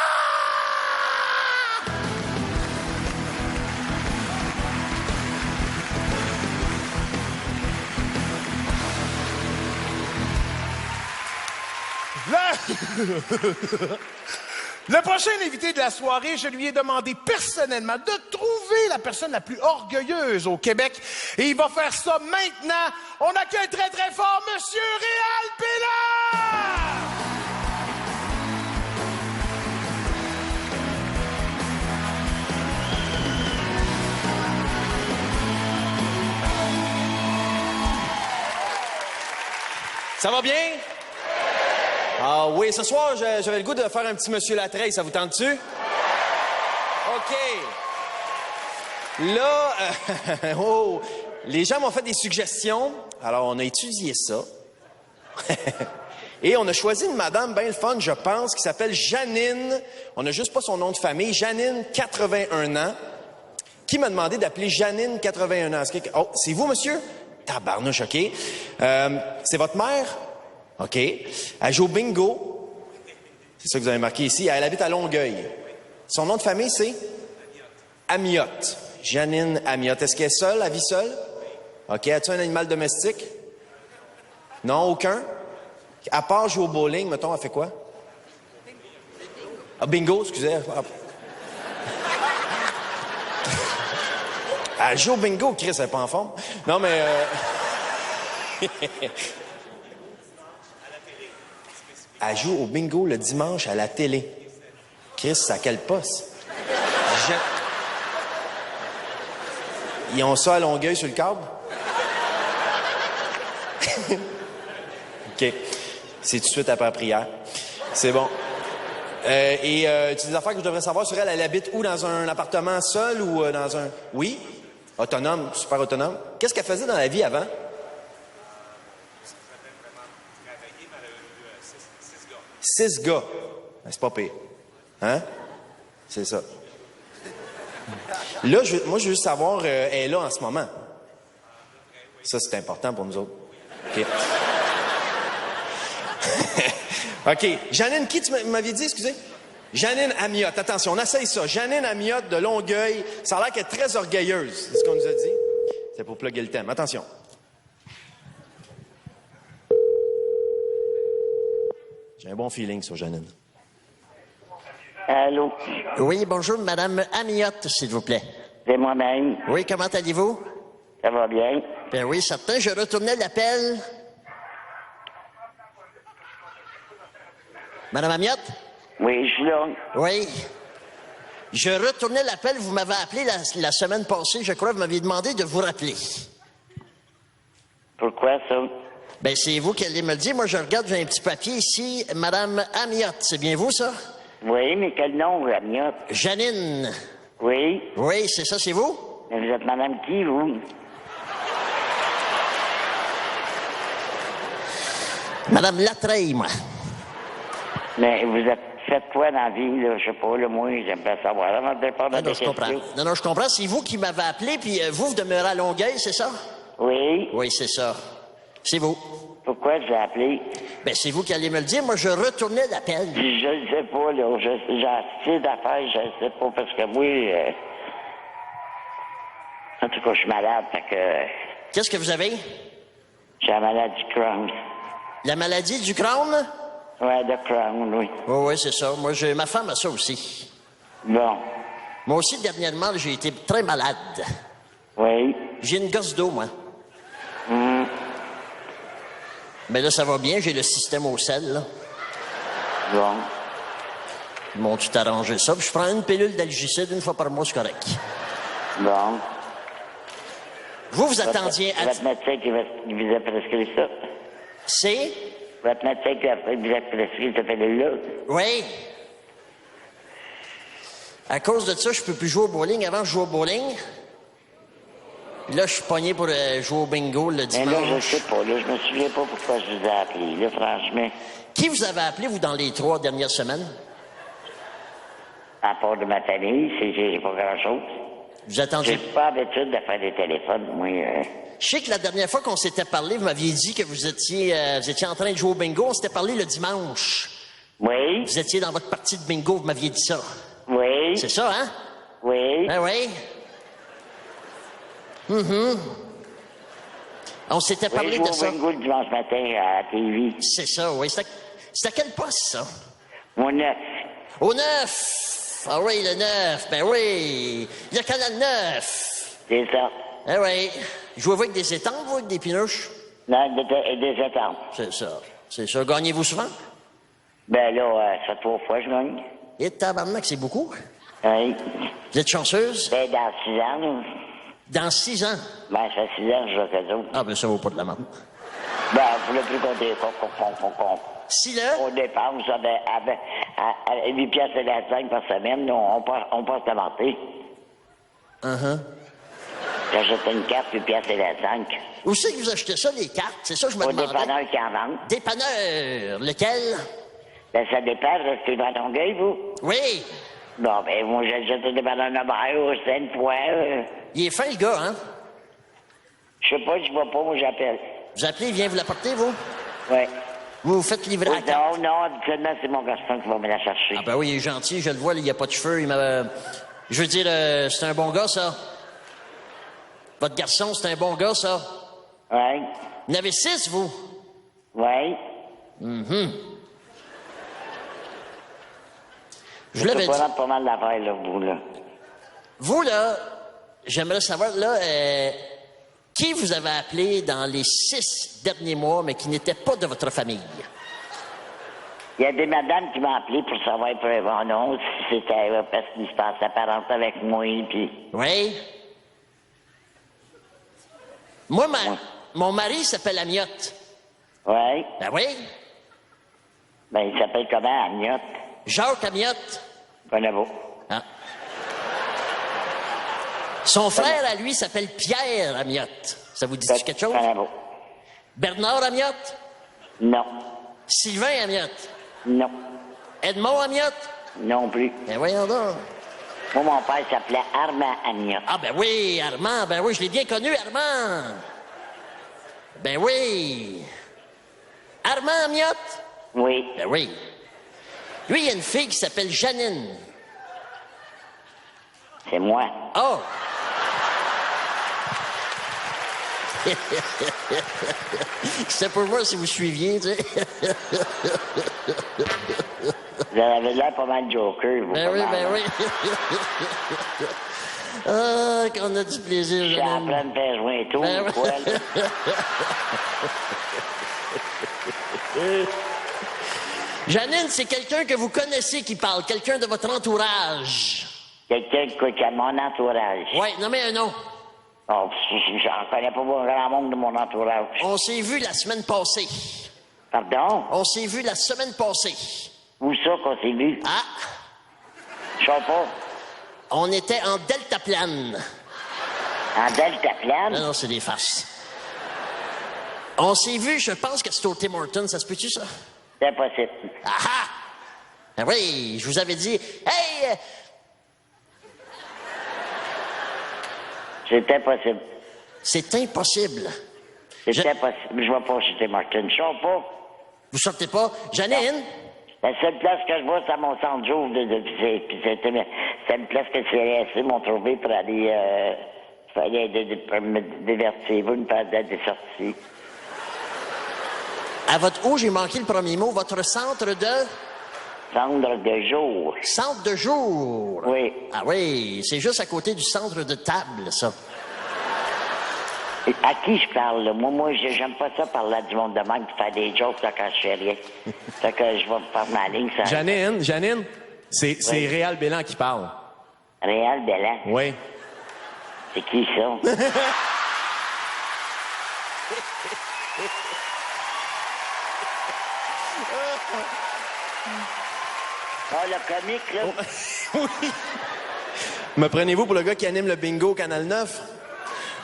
Le prochain invité de la soirée, je lui ai demandé personnellement de trouver la personne la plus orgueilleuse au Québec. Et il va faire ça maintenant. On accueille très, très fort Monsieur Réal Pélan! Ça va bien? Ah oui, ce soir, j'avais le goût de faire un petit Monsieur Latreille. Ça vous tente-tu? OK. OK. Là, oh, les gens m'ont fait des suggestions. Alors, on a étudié ça. Et on a choisi une madame bien le fun, je pense, qui s'appelle Janine. On n'a juste pas son nom de famille. Janine, 81 ans. Qui m'a demandé d'appeler Janine, 81 ans? Oh, c'est vous, monsieur? Tabarnouche, OK. C'est votre mère? OK. Elle joue au bingo. C'est ça que vous avez marqué ici. Elle habite à Longueuil. Son nom de famille, c'est? Amiotte. Janine Amiotte. Est-ce qu'elle est seule? Elle vit seule? OK. As-tu un animal domestique? Non, aucun? À part jouer au bowling, mettons, elle fait quoi? Ah, bingo, excusez. Elle joue au bingo, Chris, elle n'est pas en forme. Non, mais... Elle joue au bingo le dimanche à la télé. Chris, c'est à quel poste? Ils ont ça à Longueuil sur le câble? OK. C'est tout de suite après la prière. C'est bon. Tu as des affaires que je devrais savoir sur elle. Elle habite où? Dans un appartement seul ou dans un... Oui? Autonome, super autonome. Qu'est-ce qu'elle faisait dans la vie avant? Six gars. Ben, c'est pas pire. Hein? C'est ça. Là, moi, je veux juste savoir, elle est là en ce moment. Ça, c'est important pour nous autres. OK. OK. Janine, qui tu m'avais dit, excusez? Janine Amiotte. Attention, on essaye ça. Janine Amiotte de Longueuil. Ça a l'air qu'elle est très orgueilleuse. C'est ce qu'on nous a dit. C'est pour plugger le thème. Attention. J'ai un bon feeling sur Janine. Allô? Oui, bonjour, Madame Amiotte, s'il vous plaît. C'est moi-même. Oui, comment allez-vous? Ça va bien? Ben oui, certain. Je retournais l'appel. Madame Amiotte? Oui, je suis là. Oui. Je retournais l'appel. Vous m'avez appelé la semaine passée, je crois. Vous m'aviez demandé de vous rappeler. Pourquoi ça? Ben, c'est vous qui allez me le dire. Moi, je regarde, j'ai un petit papier ici. Madame Amiotte, c'est bien vous, ça? Oui, mais quel nom, Amiotte? Janine. Oui? Oui, c'est ça, c'est vous? Mais vous êtes madame qui, vous? Madame Latreille, moi. Mais vous êtes fait quoi dans la vie, là? Je sais pas, là, moi, j'aime bien savoir. Avant de répondre à des Non, je comprends. questions. Non, je comprends. C'est vous qui m'avez appelé, puis vous demeurez à Longueuil, c'est ça? Oui? Oui, c'est ça. C'est vous. Pourquoi j'ai appelé? Ben, c'est vous qui allez me le dire. Moi, je retournais l'appel. Je ne sais pas, là. J'ai assez d'affaires, je ne sais pas, parce que moi... En tout cas, je suis malade, fait que... Qu'est-ce que vous avez? J'ai la maladie Crohn. La maladie du Crohn? Ouais, de Crohn, oui. Oui, c'est ça. Moi, ma femme a ça aussi. Bon. Moi aussi, dernièrement, j'ai été très malade. Oui. J'ai une gosse d'eau, moi. Mais là, ça va bien. J'ai le système au sel, là. Bon. Ils m'ont tout arrangé ça. Puis je prends une pilule d'algicide une fois par mois, c'est correct. Bon. Vous attendiez à... Votre médecin qui vous a prescrit ça? C'est? Votre médecin qui vous a prescrit cette pilule-là? Oui. À cause de ça, je peux plus jouer au bowling. Avant, je jouais au bowling. Puis là, je suis pogné pour jouer au bingo le dimanche. Mais là, je sais pas. Là, je me souviens pas pourquoi je vous ai appelé. Là, franchement. Qui vous avez appelé, vous, dans les 3 dernières semaines? À part de ma famille, j'ai pas grand-chose. Vous attendiez... J'ai pas l'habitude de faire des téléphones, moi. Je sais que la dernière fois qu'on s'était parlé, vous m'aviez dit que vous étiez en train de jouer au bingo. On s'était parlé le dimanche. Oui? Vous étiez dans votre partie de bingo, vous m'aviez dit ça. Oui? C'est ça, hein? Oui? Ben oui. On s'était parlé oui, de ça. au bingo le dimanche matin à la TV. C'est ça, oui. C'était à quel poste, ça? Au 9. Au 9! Ah oui, le 9. Ben oui. Il y a Canal 9. C'est ça. Ah oui. Jouez-vous avec des étangs, vous, avec des pinouches? Non, des étangs. C'est ça. C'est ça. Gagnez-vous souvent? Ben là, ça fait 3 fois je gagne. Et tabarnak, c'est beaucoup. Oui. Vous êtes chanceuse? Ben, dans 6 ans, là. Dans 6 ans? Ben, ça fait 6 ans que je joue avec eux autres. Ah, ben ça vaut pas de la merde. Ben, vous voulez plus compter. Si là... On dépense à 8 piastres et 25 par semaine. On passe de monter. J'achète une carte, 8 piastres et 25. Où c'est que vous achetez ça, les cartes? C'est ça que je me Au demandais. dépanneur qui en vend. Dépanneur. Lequel? Ben, ça dépend. Restez dans Longueuil, vous? Oui. Bon, ben, moi, j'achète un dépanneur Nobel ou Sainte-Foy. Il est fin, le gars, hein? Je sais pas, je vois pas, moi, j'appelle. Vous appelez, il vient vous l'apporter, vous? Oui. Vous vous faites livrer à la carte? Non, habituellement, c'est mon garçon qui va me la chercher. Ah ben oui, il est gentil, je le vois, là, il n'y a pas de cheveux. Je veux dire, c'est un bon gars, ça. Votre garçon, c'est un bon gars, ça. Oui. Vous en avez 6, vous? Oui. Je l'avais dit. pas pas mal d'affaires, là, vous, là. Vous, là, j'aimerais savoir, là, qui vous avez appelé dans les 6 derniers mois, mais qui n'était pas de votre famille? Il y a des madames qui m'ont appelé pour savoir pour mon nom, si c'était parce qu'ils se passaient apparente avec moi, puis... Oui? Moi, mon mari s'appelle Amiotte. Oui. Ben oui? Ben, il s'appelle comment, Agnotte? Jacques Amiotte. Connais-vous. Ah. Son frère, à lui, s'appelle Pierre Amiotte. Ça vous dit quelque chose? Connais-vous. Bernard Amiotte? Non. Sylvain Amiotte? Non. Edmond Amiotte? Non plus. Ben voyons donc. Moi, mon père s'appelait Armand Agnotte. Ah ben oui, Armand, ben oui, je l'ai bien connu, Armand. Ben oui. Armand Amiotte? Oui. Ben oui. Lui, il y a une fille qui s'appelle Janine. C'est moi. Oh! C'est pour voir si vous suiviez, tu sais. Vous avez l'air pas mal de joker, vous. Ben oui, ben oui. Ah, qu'on a du plaisir, Je suis en Janine. train de faire jouer tout, Ben oui. quoi, là. Janine, c'est quelqu'un que vous connaissez qui parle, quelqu'un de votre entourage. Quelqu'un qui a mon entourage. Oui, nommez un nom. Oh, j'en connais pas beaucoup grand monde de mon entourage. On s'est vu la semaine passée. Pardon? On s'est vu la semaine passée. Où ça qu'on s'est vu? Ah, Je sais pas. on était en deltaplane. En deltaplane? Non, non, c'est des farces. On s'est vu, je pense que c'était au Tim Hortons, ça se peut-tu, ça? C'est impossible. Ah ah! Ben oui, je vous avais dit, hey! C'est impossible. C'est impossible. C'est impossible. Je vais pas chez Martin. Je sais pas. Vous sortez pas? Janine? La seule place que je vois, c'est à mon centre jour puis c'est une place que CRSC m'ont trouvé pour aller faire me divertir, une paire des sorties. À votre haut, j'ai manqué le premier mot. Votre centre de... Centre de jour. Centre de jour. Oui. Ah oui, c'est juste à côté du centre de table, ça. Et à qui je parle, là? Moi, j'aime pas ça parler à du monde de même puis faire des jokes là, quand je fais rien. Fait que je vais faire ma ligne. Ça... Janine, c'est Réal Bélan qui parle. Réal Bélan? Oui. C'est qui ça? Ah, le comique, là? Oui. Me prenez-vous pour le gars qui anime le bingo au Canal 9?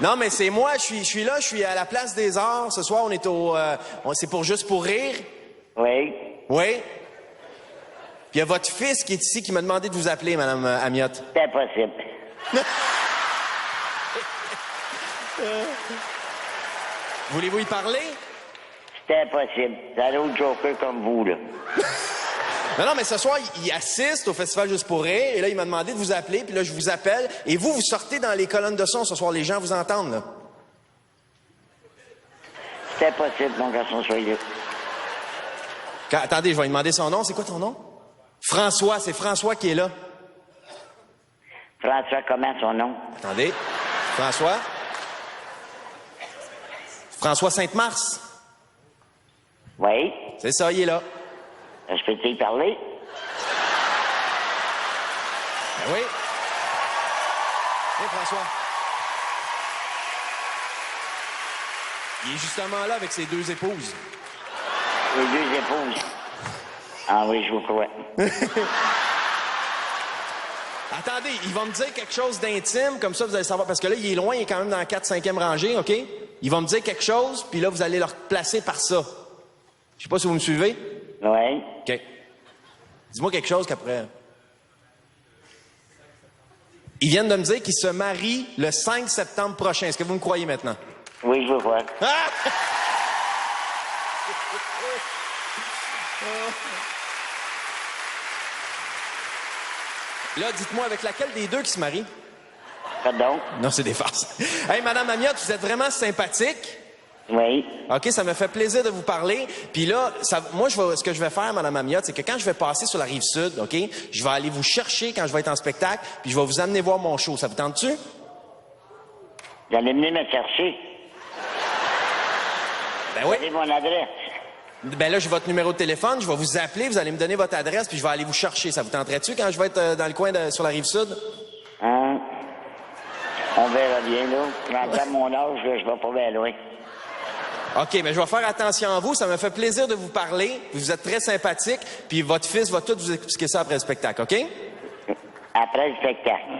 Non, mais c'est moi, je suis là, je suis à la Place des Arts. Ce soir, on est c'est pour Juste pour rire. Oui. Oui. Puis il y a votre fils qui est ici qui m'a demandé de vous appeler, Madame Amiotte. C'est impossible. Voulez-vous y parler? C'est impossible. C'est un autre joker comme vous, là. Non, mais ce soir, il assiste au Festival Juste pour rire, et là, il m'a demandé de vous appeler, puis là, je vous appelle, et vous sortez dans les colonnes de son ce soir, les gens vous entendent, là. C'est impossible, mon garçon, soyez là. Attendez, je vais lui demander son nom. C'est quoi ton nom? François, c'est François qui est là. François, comment son nom? Attendez. François? François Sainte-Mars? Oui. C'est ça, il est là. Je peux y parler? Ben oui. Oui, François. Il est justement là avec ses deux épouses. Les deux épouses. Ah oui, je vous crois. Attendez, il va me dire quelque chose d'intime, comme ça vous allez savoir, parce que là, il est loin, il est quand même dans la 4-5e rangée, OK? Il va me dire quelque chose, puis là, vous allez le replacer par ça. Je sais pas si vous me suivez. Oui. OK. Dis-moi quelque chose qu'après... Ils viennent de me dire qu'ils se marient le 5 septembre prochain. Est-ce que vous me croyez maintenant? Oui, je vous crois. Ah! Là, dites-moi, avec laquelle des deux qui se marient? Pardon? Non, c'est des farces. Hey, Madame Amiotte, vous êtes vraiment sympathique. Oui. OK, ça me fait plaisir de vous parler. Puis là, moi, ce que je vais faire, Madame Amiotte, c'est que quand je vais passer sur la Rive-Sud, OK, je vais aller vous chercher quand je vais être en spectacle, puis je vais vous amener voir mon show. Ça vous tente-tu? Vous allez venir me chercher. Ben oui. Vous avez mon adresse. Ben là, j'ai votre numéro de téléphone, je vais vous appeler, vous allez me donner votre adresse, puis je vais aller vous chercher. Ça vous tenterait-tu quand je vais être dans le coin sur la Rive-Sud? Hein? On verra bien, là. Rendu à mon âge, là, je vais pas bien loin. OK, mais je vais faire attention à vous. Ça me fait plaisir de vous parler. Vous êtes très sympathique, puis votre fils va tout vous expliquer ça après le spectacle, OK? Après le spectacle.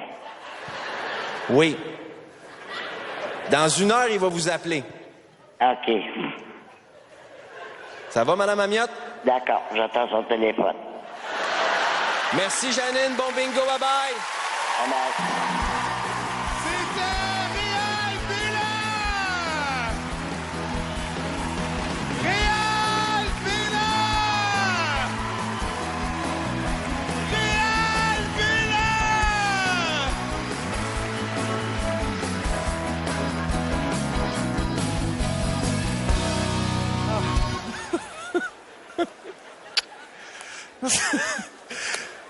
Oui. Dans 1 heure, il va vous appeler. OK. Ça va, Madame Amiotte? D'accord, j'attends son téléphone. Merci, Janine. Bon bingo, bye-bye. C'était Réal Bélan! Réal Bélan! Réal Bélan!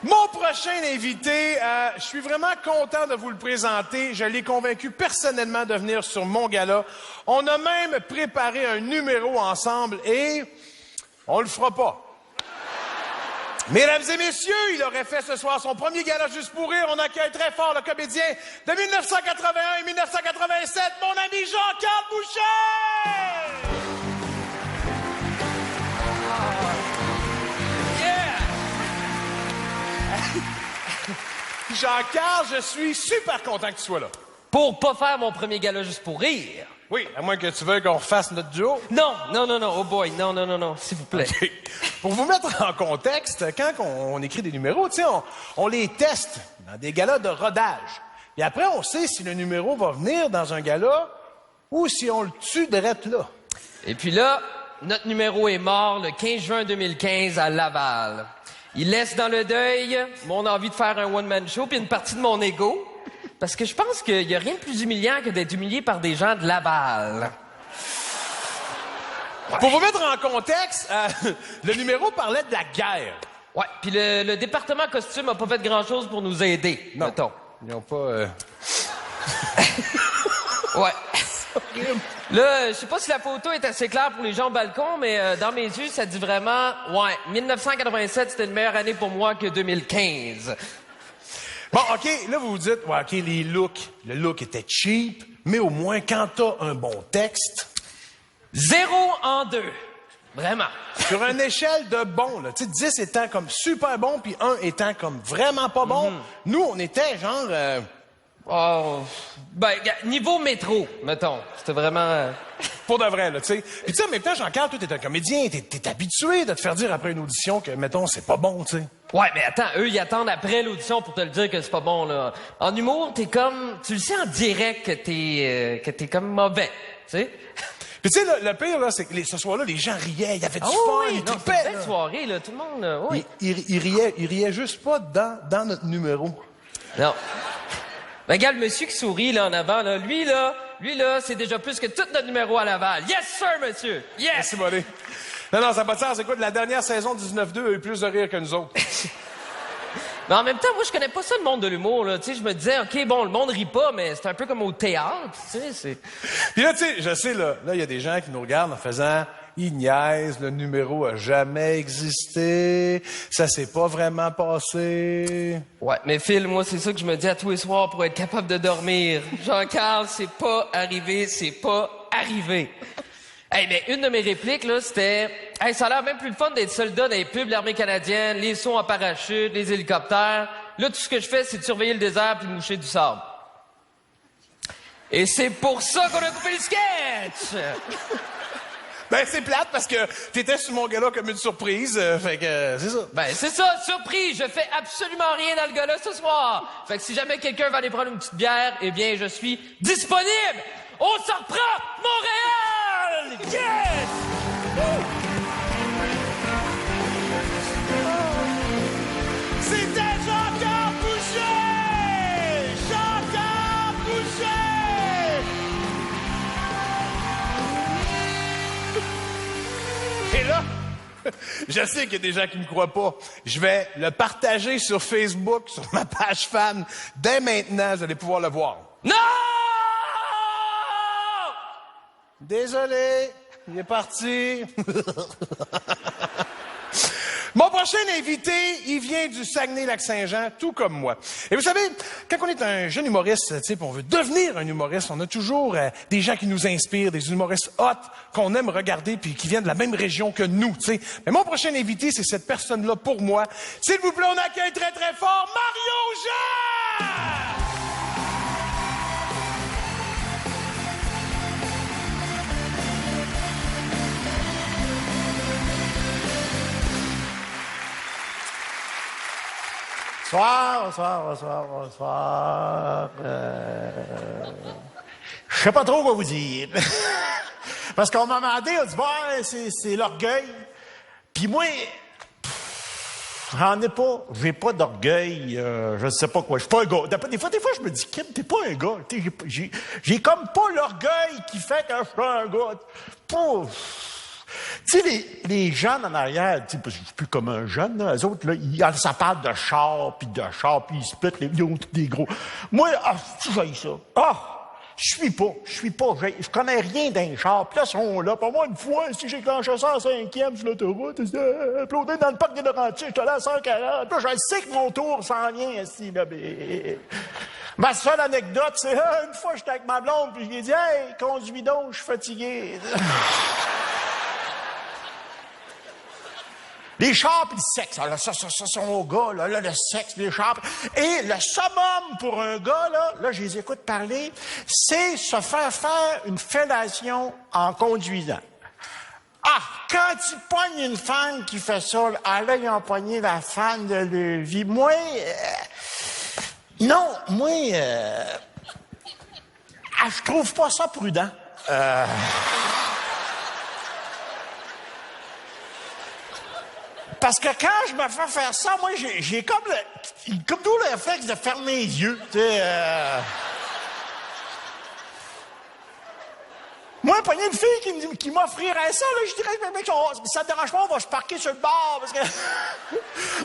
Mon prochain invité, je suis vraiment content de vous le présenter. Je l'ai convaincu personnellement de venir sur mon gala. On a même préparé un numéro ensemble et on le fera pas. Mesdames et messieurs, il aurait fait ce soir son premier gala juste pour rire. On accueille très fort le comédien de 1981 et 1987, mon ami Jean-Carl Boucher! Jean-Carl, je suis super content que tu sois là. Pour pas faire mon premier gala juste pour rire. Oui, à moins que tu veuilles qu'on refasse notre duo. Non, oh boy, non, s'il vous plaît. Okay. Pour vous mettre en contexte, quand on écrit des numéros, tu sais, on les teste dans des galas de rodage. Et après, on sait si le numéro va venir dans un gala ou si on le tue direct là. Et puis là, notre numéro est mort le 15 juin 2015 à Laval. Il laisse dans le deuil mon envie de faire un one-man show puis une partie de mon ego. Parce que je pense qu'il n'y a rien de plus humiliant que d'être humilié par des gens de Laval. Ouais. Pour vous mettre en contexte, le numéro parlait de la guerre. Ouais, puis le département costume a pas fait grand-chose pour nous aider, non. Mettons. Ils n'ont pas... Ouais. Là, je sais pas si la photo est assez claire pour les gens au balcon, mais dans mes yeux, ça dit vraiment... Ouais, 1987, c'était une meilleure année pour moi que 2015. Bon, OK, là, vous vous dites, ouais, OK, les looks, le look était cheap, mais au moins, quand t'as un bon texte... 0 en 2. Vraiment. Sur une échelle de bon, là, tu sais, 10 étant comme super bon, puis 1 étant comme vraiment pas bon, nous, on était genre... Oh, ben, niveau métro, mettons. C'était vraiment... Pour de vrai, là, tu sais. Puis tu sais, en même temps, Jean-Carl, toi, t'es un comédien, t'es habitué de te faire dire après une audition que, mettons, c'est pas bon, tu sais. Ouais, mais attends, eux, ils attendent après l'audition pour te le dire que c'est pas bon, là. En humour, t'es comme... Tu le sais en direct que t'es comme mauvais, tu sais. Puis tu sais, le pire, là, c'est que ce soir-là, les gens riaient, il y avait du fun, oui, ils non, tripaient, c'était une belle là. soirée, là, tout le monde, là, oui. Ils riaient juste pas dans notre numéro. Non. Ben, regarde le monsieur qui sourit, là, en avant, là. Lui, là, c'est déjà plus que tout notre numéro à Laval. Yes, sir, monsieur! Yes! Merci, Molly. Non, ça n'a pas de sens. Écoute, la dernière saison 19-2 a eu plus de rire que nous autres. Mais en même temps, moi, je connais pas ça, le monde de l'humour, là. Tu sais, je me disais, OK, bon, le monde rit pas, mais c'est un peu comme au théâtre, tu sais, c'est... Puis là, tu sais, je sais, là, il y a des gens qui nous regardent en faisant... Ils niaisent, le numéro a jamais existé, ça s'est pas vraiment passé. Ouais, mais Phil, moi, c'est ça que je me dis à tous les soirs pour être capable de dormir. Jean-Carl, c'est pas arrivé, c'est pas arrivé. Hey, mais une de mes répliques, là, c'était Hey, ça a l'air même plus le fun d'être soldat dans les pubs de l'armée canadienne, les sauts en parachute, les hélicoptères. Là, tout ce que je fais, c'est de surveiller le désert puis de moucher du sable. Et c'est pour ça qu'on a coupé le sketch! Ben, c'est plate parce que t'étais sur mon gala comme une surprise, fait que c'est ça. Ben, c'est ça, surprise! Je fais absolument rien dans le gala ce soir! Fait que si jamais quelqu'un va aller prendre une petite bière, eh bien, je suis disponible! On s'en reprend! Montréal! Yes! C'était Jean-Claude Boucher! Jean-Claude Boucher! Et là, je sais qu'il y a des gens qui me croient pas. Je vais le partager sur Facebook, sur ma page fan. Dès maintenant, vous allez pouvoir le voir. Non! Désolé, il est parti. Mon prochain invité, il vient du Saguenay-Lac-Saint-Jean, tout comme moi. Et vous savez, quand on est un jeune humoriste, tu sais, on veut devenir un humoriste, on a toujours des gens qui nous inspirent, des humoristes hot qu'on aime regarder puis qui viennent de la même région que nous, tu sais. Mais mon prochain invité, c'est cette personne-là pour moi. S'il vous plaît, on accueille très très fort Mario Jean! Bonsoir. Je sais pas trop quoi vous dire. Parce qu'on m'a demandé, on dit, ouais, c'est l'orgueil. Puis moi, j'en ai pas. J'ai pas d'orgueil. Je sais pas quoi. Je suis pas un gars. Des fois, je me dis, Kim, t'es pas un gars. J'ai comme pas l'orgueil qui fait que je suis un gars. Pouf. Tu sais, les jeunes en arrière, tu sais, parce que je suis plus comme un jeune, là, eux autres, là, ça parle de char, puis ils se pètent, ils ont tous des gros. Moi, j'ai ça. Je suis pas, je connais rien d'un char, puis là, ils sont là. Pour moi, une fois, si j'ai clenché ça en 5e sur l'autoroute, applaudé dans le parc des Laurentides, j'étais là à 140, puis là, je sais que mon tour s'en vient, ici, là, ma seule anecdote, c'est, une fois, j'étais avec ma blonde, puis je lui ai dit, hey, conduis donc, je suis fatigué. Les chars pis le sexe, alors ça sont aux gars, là, le sexe, les chars. Et le summum pour un gars, là, je les écoute parler, c'est se faire une fellation en conduisant. Quand tu pognes une femme qui fait ça, là, ils ont pogné la femme de leur vie. Moi, je trouve pas ça prudent. Parce que quand je me fais faire ça, moi, j'ai comme tout le réflexe de fermer les yeux, tu sais. Moi, pogner une fille qui m'offrirait ça, là, je dirais, mec, ça te dérange pas, on va se parquer sur le bord, parce que...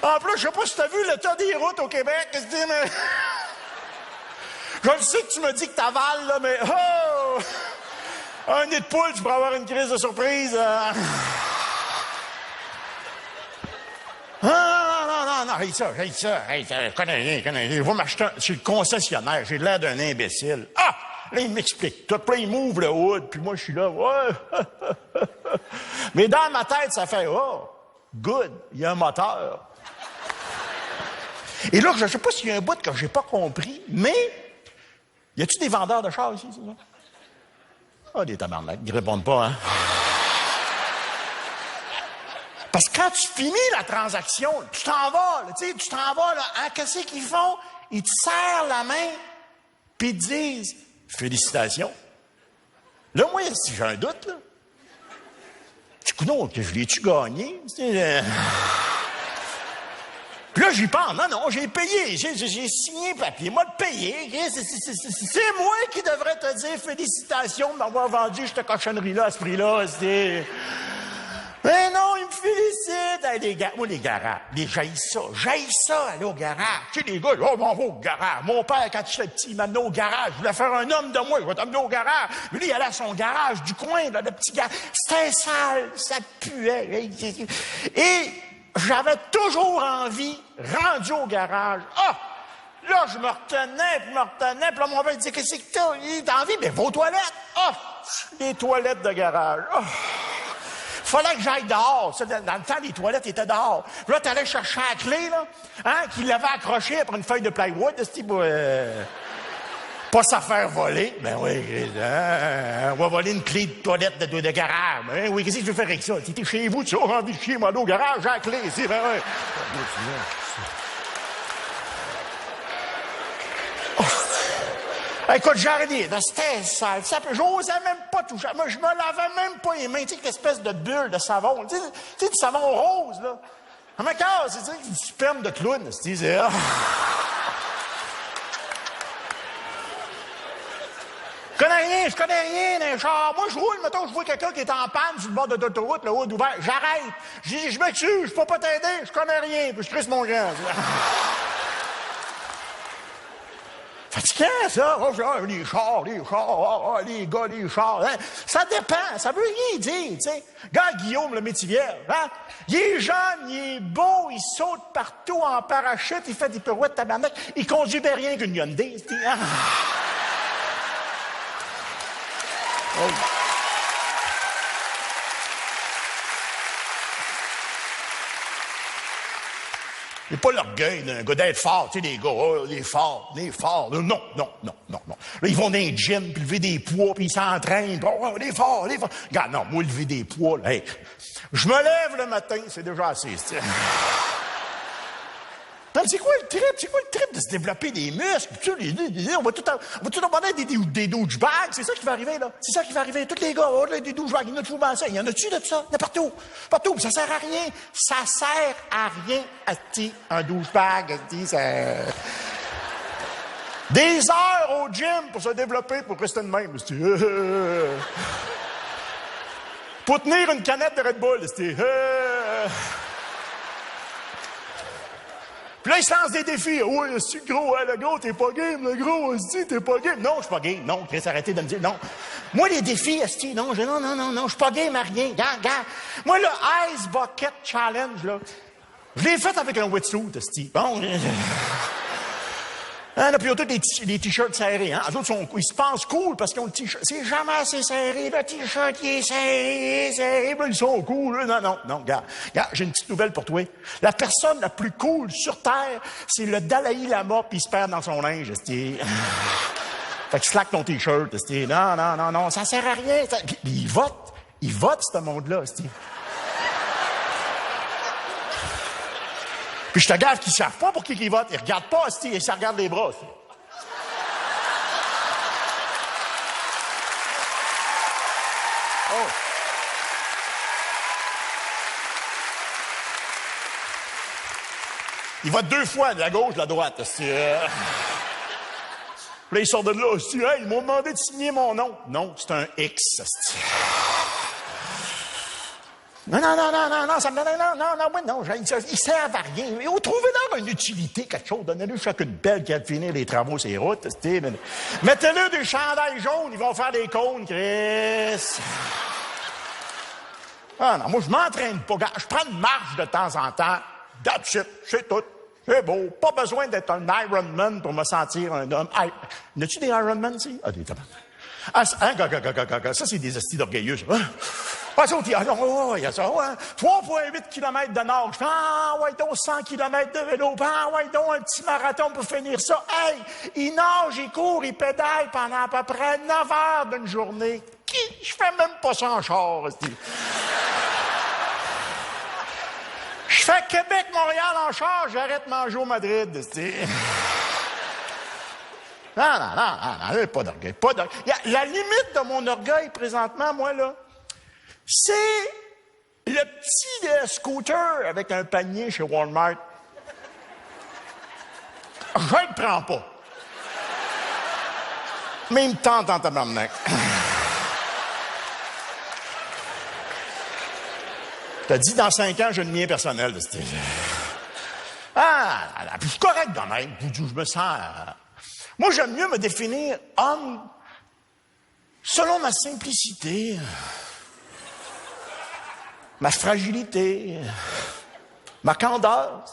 En plus, je sais pas si t'as vu l'état des routes au Québec, mais... Je le sais que tu me dis que t'avales, là, mais... Oh! Un nid de poule, je pourrais avoir une crise de surprise. Non, j'ai ça. Je connais rien. Va m'acheter je suis le concessionnaire, j'ai l'air d'un imbécile. Là, il m'explique tout, puis il m'ouvre le hood, puis moi, je suis là, ouais. Mais dans ma tête, ça fait, good, il y a un moteur. Et là, je sais pas s'il y a un bout que j'ai pas compris, mais y a-tu des vendeurs de chars ici, des tabarnak, ils répondent pas, hein. Parce que quand tu finis la transaction, tu t'en vas, là, qu'est-ce qu'ils font? Ils te serrent la main, puis ils te disent « Félicitations ». Là, moi, si j'ai un doute, là, je l'ai-tu gagné? Puis là, j'y pense. Non, j'ai payé. J'ai signé un papier. Moi, de payer. C'est moi qui devrais te dire félicitations de m'avoir vendu cette cochonnerie-là à ce prix-là. Mais non, ils me félicitent. Hey, les garages, j'haïs ça, aller au garage. Tu sais, les gars, on va au garage. Mon père, quand j'étais petit, il m'amenait au garage. Je voulais faire un homme de moi, je vais t'amener au garage. Lui, il allait à son garage du coin, là, le petit garage. C'était sale, ça puait. Et j'avais toujours envie, rendu au garage. Là, je me retenais, puis là, mon père disait, qu'est-ce que t'as envie? Ben, vos toilettes. Les toilettes de garage. Fallait que j'aille dehors. Ça, dans le temps, les toilettes étaient dehors. Puis là, t'allais chercher la clé, là, hein, qu'il l'avait accrochée après une feuille de plywood, pas se faire voler. Ben oui, hein, on va voler une clé de toilette de garage. Ben oui, qu'est-ce que je veux faire avec ça? T'es chez vous, tu as envie de chier, moi, au garage, j'ai la clé, c'est ben oui. Écoute, jardinier, c'était sale. J'osais même pas toucher. Moi, je me lavais même pas les mains. Tu sais, une espèce de bulle de savon. Tu sais, du savon rose, là. À ma case, c'est du sperme de clown. C'est Je connais rien d'un char. Moi, je roule, mettons, je vois quelqu'un qui est en panne sur le bord de l'autoroute, le haut ouvert. J'arrête. Je m'excuse, je peux pas t'aider, je connais rien. Puis je crisse mon gant. Fatigant, ça. Oh, les chars, les gars, les chars. Hein? Ça dépend. Ça veut rien dire, tu sais. Regarde Guillaume, le métivier, hein? Il est jeune, il est beau, il saute partout en parachute, il fait des pirouettes tabarnak. Il conduit bien rien qu'une Hyundai, hein? Oh. C'est pas l'orgueil d'un gars d'être fort, tu sais, les gars, oh, les forts. Non. Là, ils vont dans un gym, puis lever des poids, puis ils s'entraînent, puis oh, les forts. Regarde, non, moi, lever des poids, là, hey, je me lève le matin, c'est déjà assez, tu sais. Non, mais c'est quoi le trip de se développer des muscles? On va tout avoir des douchebags. C'est ça qui va arriver, là. C'est ça qui va arriver. Tous les gars, oh, des douchebags. Il y en a toujours ça. Il y en a-tu de ça? Il y en a partout. Partout. Ça sert à rien. Ça sert à rien, un douchebag. Des heures au gym pour se développer, pour rester de même. Pour tenir une canette de Red Bull. Puis là, il se lance des défis. Oui, c'est gros, hein, le gros, t'es pas game, le gros, t'es pas game. Non, je suis pas game. Non, Chris, arrêtez de me dire non. Moi, les défis, non, je suis pas game à rien. Regarde. Moi, le Ice Bucket Challenge, là, je l'ai fait avec un wetsuit, bon. Hein, là, puis ils ont tous des t-shirts serrés, hein. Les autres ils se pensent cool parce qu'ils ont le t-shirt. C'est jamais assez serré, le t-shirt, il est serré, ben, ils sont cool. Non, regarde, j'ai une petite nouvelle pour toi. La personne la plus cool sur Terre, c'est le Dalai Lama, puis il se perd dans son linge, Fait que slack ton t-shirt, Non, ça sert à rien. Puis ils votent, ce monde-là, Puis je te garde qu'ils savent pas pour qui ils votent. Ils regardent pas, ils se regardent les bras. Oh. Ils votent 2 fois, de la gauche, de la droite. Puis là, ils sortent de là. Hey, ils m'ont demandé de signer mon nom. Non, c'est un X. Non, ça me non, ils servent à rien. Trouvez-leur une utilité, quelque chose. Donnez-leur chacune belle qui a fini les travaux sur les routes. Mettez-leur des chandails jaunes, ils vont faire des cônes, Chris. Ah non, moi, je m'entraîne pas. Je prends une marche de temps en temps. That's it, c'est tout. C'est beau. Pas besoin d'être un Ironman pour me sentir un homme. N'as-tu des Ironman, ici? Ah, des tabacs. Ça, c'est des hosties d'orgueilleux, ça. Ah, ça, il y a ça, ouais. 3,8 km de nage. Ouais, donc 100 km de vélo. Ouais, donc un petit marathon pour finir ça. Hey, il nage, il court, il pédale pendant à peu près 9 heures d'une journée. Je fais même pas ça en char, Je fais Québec-Montréal en char, j'arrête de manger au Madrid, Non, pas d'orgueil. La limite de mon orgueil, présentement, moi, là, c'est le petit scooter avec un panier chez Walmart. Je le prends pas. Mais il me tente en tabarnak. T'as dit, dans 5 ans, j'ai le mien personnel. Puis je suis correct quand même. Je me sens... Moi, j'aime mieux me définir homme selon ma simplicité, ma fragilité, ma candeur.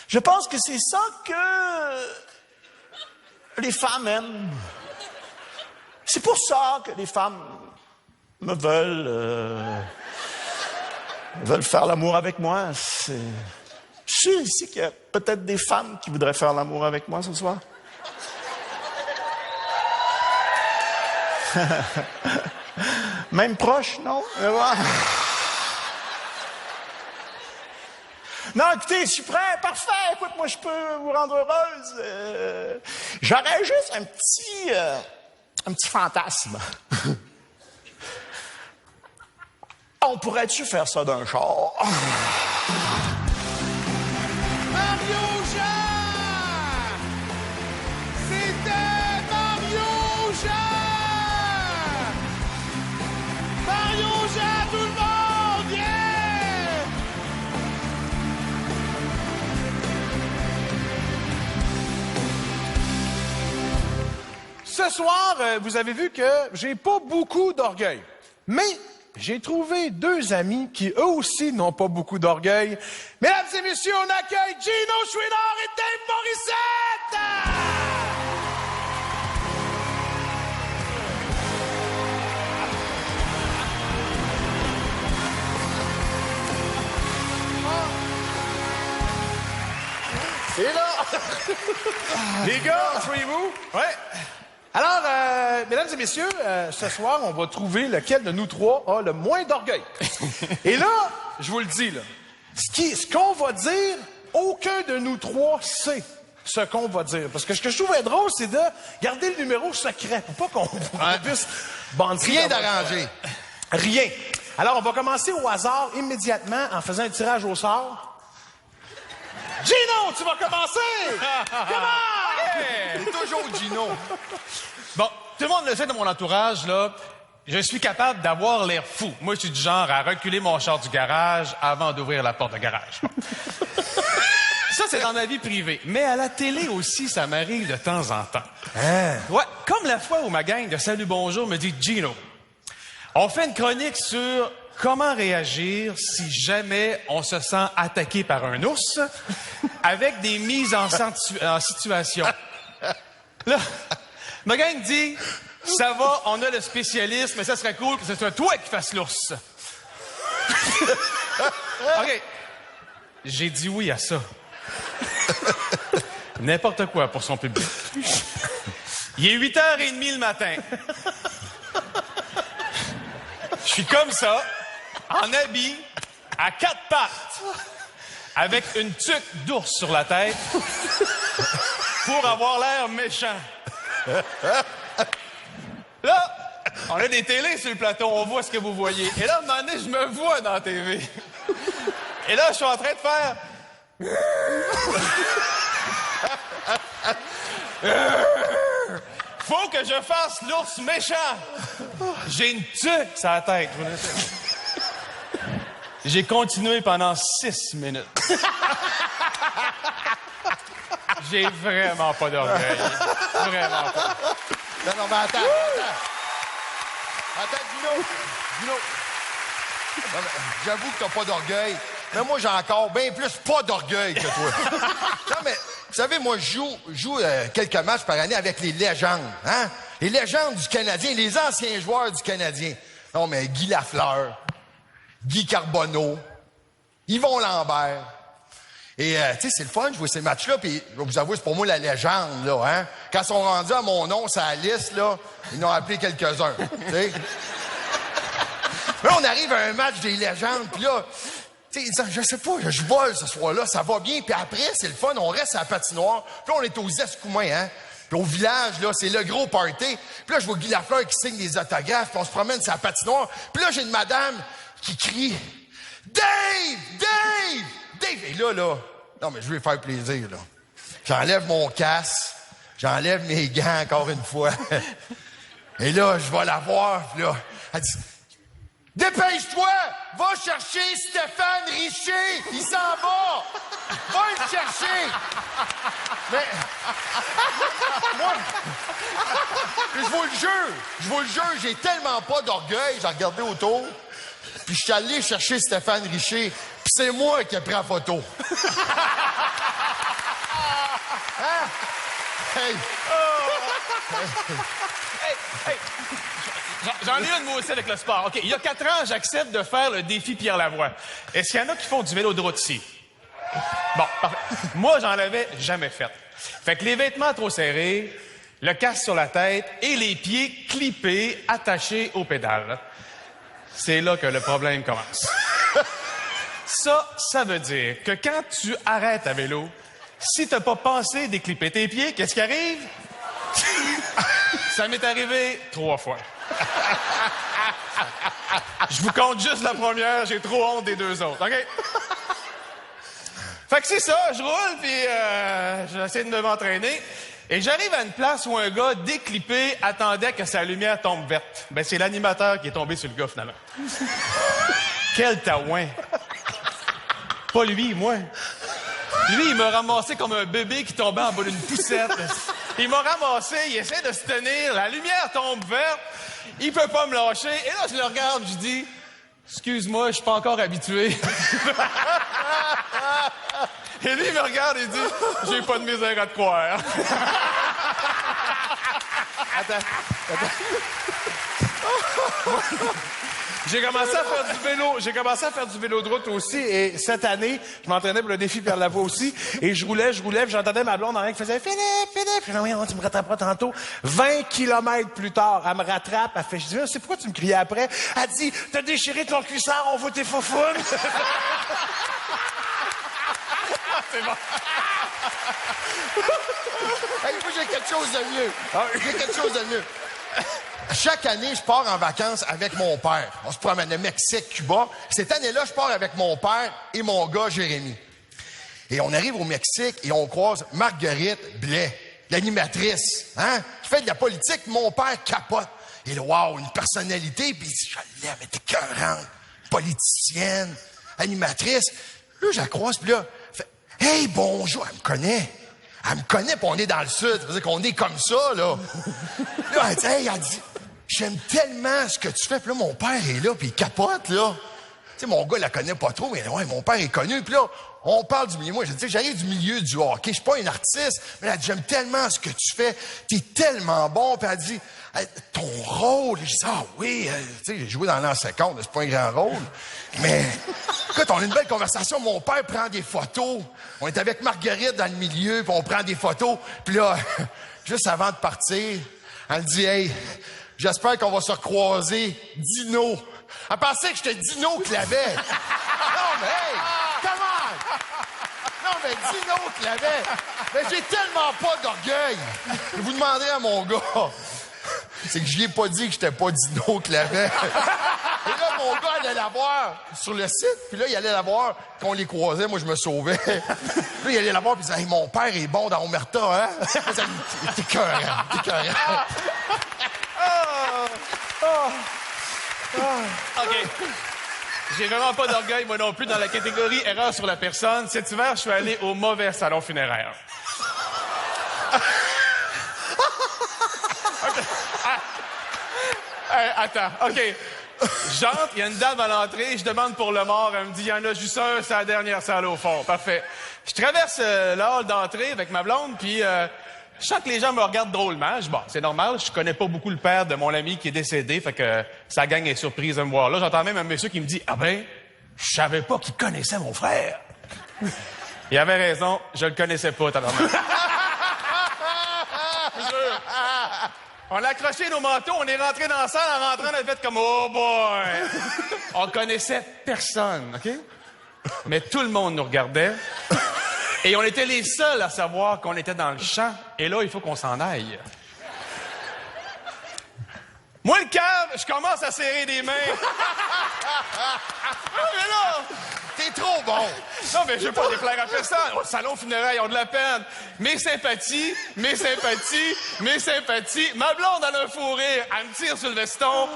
Je pense que c'est ça que les femmes aiment. C'est pour ça que les femmes me veulent. veulent faire l'amour avec moi. Je suis ici qu'il y a peut-être des femmes qui voudraient faire l'amour avec moi ce soir. Même proche, non? Non, écoutez, je suis prêt, parfait. Écoute, moi, je peux vous rendre heureuse. J'aurais juste un petit fantasme. On pourrait-tu faire ça d'un char? Mario Jean! C'était Mario Jean! Mario Jean, tout le monde! Yeah! Ce soir, vous avez vu que j'ai pas beaucoup d'orgueil. Mais j'ai trouvé deux amis qui, eux aussi, n'ont pas beaucoup d'orgueil. Mesdames et messieurs, on accueille Gino Chouinard et Dave Morissette! C'est là! Les gars, asseyez-vous. Ouais. Alors, mesdames et messieurs, ce soir, on va trouver lequel de nous trois a le moins d'orgueil. Et là, je vous le dis, là, ce qu'on va dire, aucun de nous trois sait ce qu'on va dire. Parce que ce que je trouvais drôle, c'est de garder le numéro secret pour pas qu'on puisse bander. Rien d'arrangé. Rien. Alors, on va commencer au hasard immédiatement en faisant un tirage au sort. Gino, tu vas commencer! Comment? C'est toujours Gino. Bon, tout le monde le sait dans mon entourage, là. Je suis capable d'avoir l'air fou. Moi, je suis du genre à reculer mon char du garage avant d'ouvrir la porte de garage. Ça, c'est dans ma vie privée. Mais à la télé aussi, ça m'arrive de temps en temps. Ouais, comme la fois où ma gang de Salut Bonjour me dit « Gino, on fait une chronique sur comment réagir si jamais on se sent attaqué par un ours avec des mises en situation. » Là, ma gang dit « Ça va, on a le spécialiste, mais ça serait cool que ce soit toi qui fasses l'ours. » OK. J'ai dit oui à ça. N'importe quoi pour son public. Il est 8h30 le matin. Je suis comme ça, en habit, à quatre pattes, avec une tuque d'ours sur la tête, pour avoir l'air méchant. Là, on a des télés sur le plateau, on voit ce que vous voyez. Et là, à un moment donné, je me vois dans la TV. Et là, je suis en train de faire... Faut que je fasse l'ours méchant. J'ai une tuque sur la tête. J'ai continué pendant 6 minutes. J'ai vraiment pas d'orgueil. Vraiment pas. Non, mais attends. Attends, Gino. Non, mais j'avoue que t'as pas d'orgueil. Mais moi, j'ai encore bien plus pas d'orgueil que toi. Non, mais, vous savez, moi, je joue quelques matchs par année avec les légendes, hein? Les légendes du Canadien, les anciens joueurs du Canadien. Non, mais Guy Lafleur, Guy Carbonneau, Yvon Lambert. Et, tu sais, c'est le fun de jouer ces matchs-là, puis je vais vous avouer, c'est pour moi la légende, là, hein? Quand ils sont rendus à mon nom, sur la liste, là, ils n'ont appelé quelques-uns, tu sais. Là, on arrive à un match des légendes, puis là, tu sais, je sais pas, je vole ce soir-là, ça va bien, puis après, c'est le fun, on reste à la patinoire, puis là, on est aux Escoumins, hein? Puis au village, là, c'est le gros party. Puis là, je vois Guy Lafleur qui signe des autographes, puis on se promène sur la patinoire. Puis là, j'ai une madame qui crie « Dave! Dave! Dave! » Et là, non, mais je vais lui faire plaisir, là. J'enlève mon casque, j'enlève mes gants encore une fois. Et là, je vais la voir, puis là, elle dit « Dépêche-toi! Va chercher Stéphane Richer! Il s'en va! Va le chercher! » Mais... moi... je vous le jure, j'ai tellement pas d'orgueil, j'ai regardé autour, puis je suis allé chercher Stéphane Richer, puis c'est moi qui ai pris la photo. Hein? Hey! Hey! J'en ai une, moi aussi, avec le sport. OK, il y a 4 ans, j'accepte de faire le défi Pierre Lavoie. Est-ce qu'il y en a qui font du vélo de route ici? Bon, parfait. Moi, j'en avais jamais fait. Fait que les vêtements trop serrés, le casque sur la tête et les pieds clippés, attachés aux pédales. C'est là que le problème commence. Ça veut dire que quand tu arrêtes à vélo, si t'as pas pensé déclipper tes pieds, qu'est-ce qui arrive? Ça m'est arrivé 3 fois. Je vous compte juste la première, j'ai trop honte des 2 autres, OK? Fait que c'est ça, je roule, puis j'essaie de m'entraîner. Et j'arrive à une place où un gars déclippé attendait que sa lumière tombe verte. Ben, c'est l'animateur qui est tombé sur le gars, finalement. Quel taouin! Pas lui, moi. Lui, il m'a ramassé comme un bébé qui tombait en bas d'une poussette. Il m'a ramassé, il essaie de se tenir, la lumière tombe verte, il peut pas me lâcher. Et là, je le regarde, je dis, excuse-moi, je suis pas encore habitué. Et lui, il me regarde et dit, j'ai pas de misère à te croire. Attends. J'ai commencé à faire du vélo de route aussi, et cette année, je m'entraînais pour le défi Pierre Lavoie aussi, et je roulais, puis j'entendais ma blonde en rien qui faisait « Philippe! » Puis je dis « tu me rattraperas tantôt. » 20 kilomètres plus tard, elle me rattrape, elle fait « Je dis, c'est pourquoi tu me criais après? » Elle dit « T'as déchiré ton cuissard, on voit tes faufounes. » C'est bon. Hey, moi, j'ai quelque chose de mieux. J'ai quelque chose de mieux. Chaque année, je pars en vacances avec mon père. On se promène au Mexique, Cuba. Cette année-là, je pars avec mon père et mon gars, Jérémy. Et on arrive au Mexique et on croise Marguerite Blais, l'animatrice, hein, qui fait de la politique. Mon père capote. Et là, wow, une personnalité. Puis il dit, je l'aime, elle est écœurante. Politicienne, animatrice. Là, je la croise, puis là, elle fait, hey, bonjour, elle me connaît. Elle me connaît, puis on est dans le sud. Ça veut dire qu'on est comme ça, là. Là, elle dit, hey, elle dit, j'aime tellement ce que tu fais. Puis là, mon père est là, puis il capote, là. Tu sais, mon gars, il la connaît pas trop, mais ouais, mon père est connu. Puis là, on parle du milieu. Moi, je dis, j'arrive du milieu du hockey. Je suis pas une artiste, mais elle dit, j'aime tellement ce que tu fais. T'es tellement bon. Puis elle dit, ton rôle. Je dis, ah oui, tu sais, j'ai joué dans l'an 50, c'est pas un grand rôle. Mais, écoute, on a une belle conversation. Mon père prend des photos. On est avec Marguerite dans le milieu, puis on prend des photos. Puis là, juste avant de partir, elle dit, hey, j'espère qu'on va se recroiser. Dino. Elle pensait que j'étais Dino Clavet. Non, mais hey, come on! Non, mais Dino Clavet. Mais j'ai tellement pas d'orgueil. Je vous demanderai à mon gars. C'est que je lui ai pas dit que j'étais pas Dino Clavet. Et là, mon gars allait la voir sur le site. Puis là, il allait la voir. Quand on les croisait, moi, je me sauvais. Puis là, il allait la voir. Puis il disait, hey, mon père est bon dans Omerta, hein? T'es écœurant. OK. J'ai vraiment pas d'orgueil, moi non plus, dans la catégorie erreur sur la personne. Cet hiver, je suis allé au mauvais salon funéraire. OK. Attends, OK. J'entre, il y a une dame à l'entrée, je demande pour le mort, elle me dit, il y en a juste un, c'est la dernière salle au fond. Parfait. Je traverse le hall d'entrée avec ma blonde, puis je sens que les gens me regardent drôlement. Bon, c'est normal, je connais pas beaucoup le père de mon ami qui est décédé, fait que sa gang est surprise de me voir là. J'entends même un monsieur qui me dit, ah ben, je savais pas qu'il connaissait mon frère. Il avait raison, je le connaissais pas, tabarnak. On a accroché nos manteaux, on est rentré dans la salle, en rentrant, on a fait comme « Oh boy! » On connaissait personne, OK? Mais tout le monde nous regardait. Et on était les seuls à savoir qu'on était dans le champ. Et là, il faut qu'on s'en aille. Moi, le cave, je commence à serrer des mains. Mais là, t'es trop bon. Non, mais je veux pas déplaire à personne. Au salon funéraire, ils ont de la peine. Mes sympathies. Ma blonde, elle a un fou rire. Elle me tire sur le veston.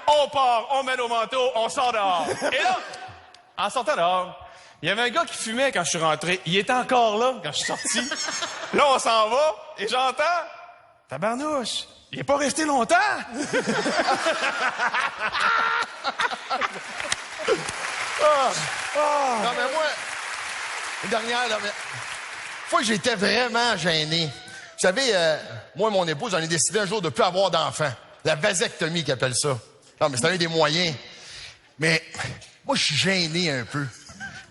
On part, on met nos manteaux, on sort dehors. Et là, en sortant dehors, il y avait un gars qui fumait quand je suis rentré. Il était encore là quand je suis sorti. Là, on s'en va et j'entends... Tabarnouche, il est pas resté longtemps. Non, mais moi, une dernière, là, mais... fois que j'étais vraiment gêné. Vous savez, moi et mon épouse, on a décidé un jour de plus avoir d'enfants. La vasectomie qu'ils appellent ça. Non, mais c'est un des moyens. Mais moi, je suis gêné un peu.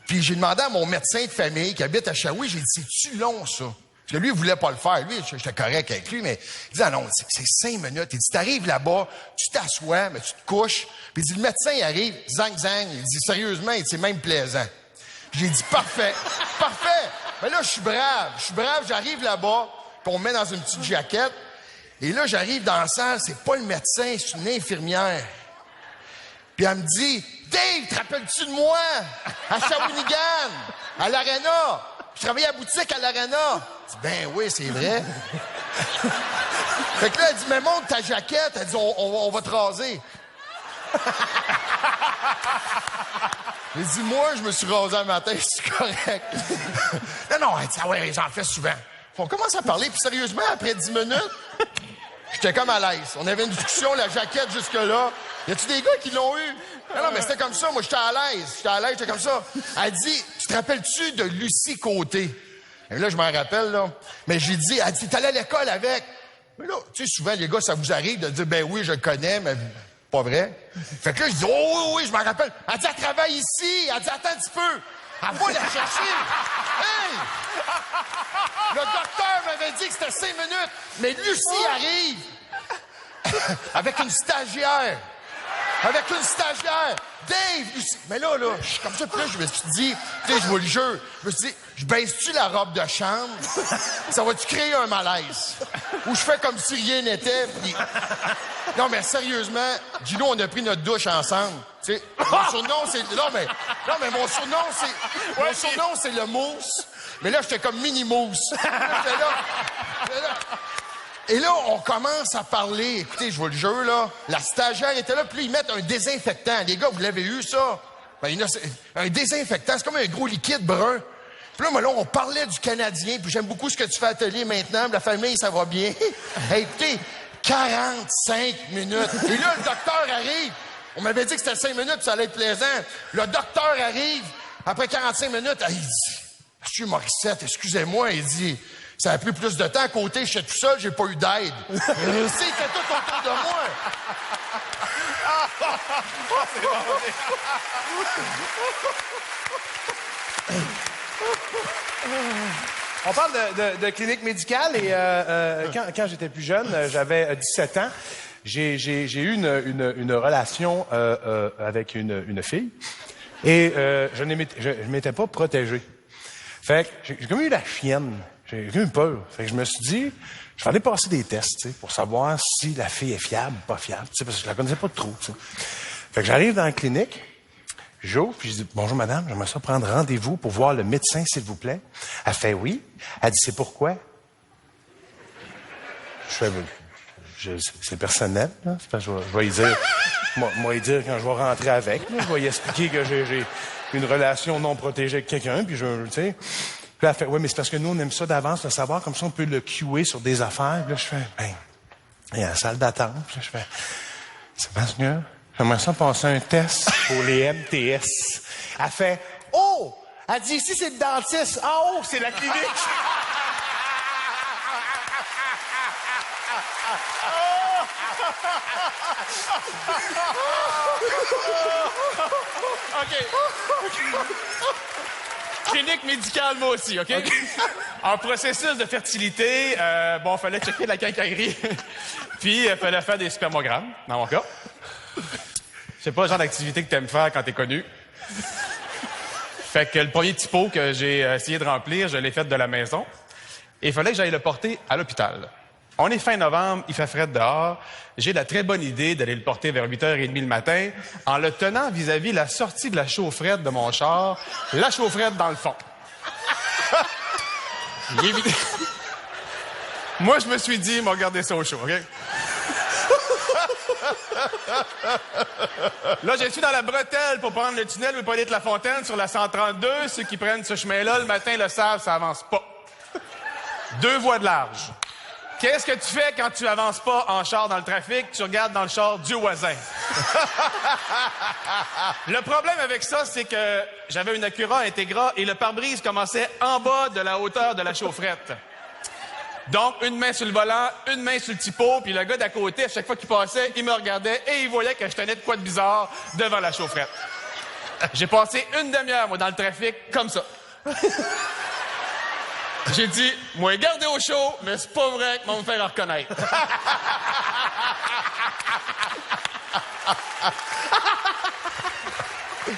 Puis j'ai demandé à mon médecin de famille qui habite à Shawi, j'ai dit, c'est-tu long, ça? Parce que lui, il voulait pas le faire. Lui, j'étais correct avec lui, mais il dit, ah non, c'est 5 minutes. Il dit, t'arrives là-bas, tu t'assois, mais tu te couches. Puis il dit, le médecin, il arrive, zang, zang. Il dit, sérieusement, c'est même plaisant. J'ai dit, parfait, parfait. Mais là, je suis brave, j'arrive là-bas, puis on me met dans une petite jaquette. Et là, j'arrive dans la salle, c'est pas le médecin, c'est une infirmière. Puis elle me dit, Dave, te rappelles-tu de moi? À Shawinigan, à l'Arena. Je travaillais à la boutique à l'Arena. Je dis, ben oui, c'est vrai. Fait que là, elle dit, mais monte ta jaquette. Elle dit, on va te raser. J'ai dit, moi, je me suis rasé un matin, c'est correct. Non, elle dit, ah ouais, j'en fais souvent. On commence à parler, puis sérieusement, après 10 minutes, j'étais comme à l'aise. On avait une discussion, la jaquette jusque-là. Y a-tu des gars qui l'ont eu? Non, mais c'était comme ça. Moi, j'étais à l'aise, j'étais comme ça. Elle dit, tu te rappelles-tu de Lucie Côté? Et là, je m'en rappelle, là. Mais j'ai dit, elle dit, t'allais à l'école avec. Mais là, tu sais, souvent, les gars, ça vous arrive de dire, ben oui, je le connais, mais pas vrai. Fait que là, je dis, oh oui, je m'en rappelle. Elle dit, elle travaille ici. Elle dit, attends un petit peu. Elle va la chercher. Hey! Le docteur m'avait dit que c'était 5 minutes. Mais Lucie arrive avec une stagiaire. Dave, Lucie. Mais là, je suis comme ça. Puis là, je me suis dit, tu sais, je vois le jeu. Je me suis dit, je baisse-tu la robe de chambre? Ça va-tu créer un malaise? Ou je fais comme si rien n'était? Puis... Non, mais sérieusement, Gino, on a pris notre douche ensemble. Tu sais, mon surnom, c'est... Non, mais mon surnom, c'est le mousse. Mais là, j'étais comme mini-mousse. Et là, on commence à parler. Écoutez, je vois le jeu, là. La stagiaire était là, puis là, ils mettent un désinfectant. Les gars, vous l'avez eu, ça? Ben, un désinfectant, c'est comme un gros liquide brun. Puis là, on parlait du Canadien, puis j'aime beaucoup ce que tu fais à l'atelier maintenant. La famille, ça va bien. Hey, écoutez, 45 minutes. Et là, le docteur arrive. On m'avait dit que c'était 5 minutes, puis ça allait être plaisant. Le docteur arrive. Après 45 minutes, il dit, « Monsieur Morissette, excusez-moi. » Il dit... Ça a pris plus de temps à côté, j'étais tout seul, j'ai pas eu d'aide. C'était tout autour de moi. On parle de clinique médicale et quand j'étais plus jeune, j'avais 17 ans, j'ai eu une relation avec une fille et je ne m'étais pas protégé. Fait que j'ai comme eu la chienne. J'ai eu peur. Fait que je me suis dit, je vais aller passer des tests, tu sais, pour savoir si la fille est fiable ou pas fiable, tu sais, parce que je la connaissais pas trop, tu sais. Fait que j'arrive dans la clinique, j'ouvre, puis je dis, bonjour madame, j'aimerais ça prendre rendez-vous pour voir le médecin, s'il vous plaît. Elle fait oui. Elle dit, c'est pourquoi? Je fais, c'est personnel, là. C'est parce que je vais lui dire, moi, lui dire quand je vais rentrer avec, là, je vais lui expliquer que j'ai une relation non protégée avec quelqu'un, puis tu sais. Puis elle fait, oui, mais c'est parce que nous, on aime ça d'avance, le savoir, comme ça, on peut le cuer sur des affaires. Puis là, je fais, il y a la salle d'attente. Puis là, je fais, c'est parce que j'aimerais ça passer un test pour les MTS. Elle fait, oh! Elle dit, ici, c'est le dentiste. Ah, oh, c'est la clinique. OK. Clinique médicale, moi aussi, OK? En processus de fertilité, fallait checker la quincaillerie. Puis, il fallait faire des spermogrammes, dans mon cas. Je sais pas le genre d'activité que t'aimes faire quand t'es connu. Fait que le premier typo que j'ai essayé de remplir, je l'ai fait de la maison. Et il fallait que j'aille le porter à l'hôpital. On est fin novembre, il fait frais dehors. J'ai la très bonne idée d'aller le porter vers 8h30 le matin en le tenant vis-à-vis la sortie de la chaufferette de mon char, la chaufferette dans le fond. Moi, je me suis dit, m'a regardé ça au chaud, OK? Là, je suis dans la bretelle pour prendre le tunnel Louis-Paulier de la Fontaine sur la 132. Ceux qui prennent ce chemin-là, le matin, le savent, ça avance pas. 2 voies de large. Qu'est-ce que tu fais quand tu avances pas en char dans le trafic? Tu regardes dans le char du voisin. Le problème avec ça, c'est que j'avais une Acura Integra et le pare-brise commençait en bas de la hauteur de la chaufferette. Donc, une main sur le volant, une main sur le petit pot, puis le gars d'à côté, à chaque fois qu'il passait, il me regardait et il voyait que je tenais de quoi de bizarre devant la chaufferette. J'ai passé une demi-heure, moi, dans le trafic, comme ça. J'ai dit, moi, gardez au chaud, mais c'est pas vrai qu'ils vont me faire reconnaître.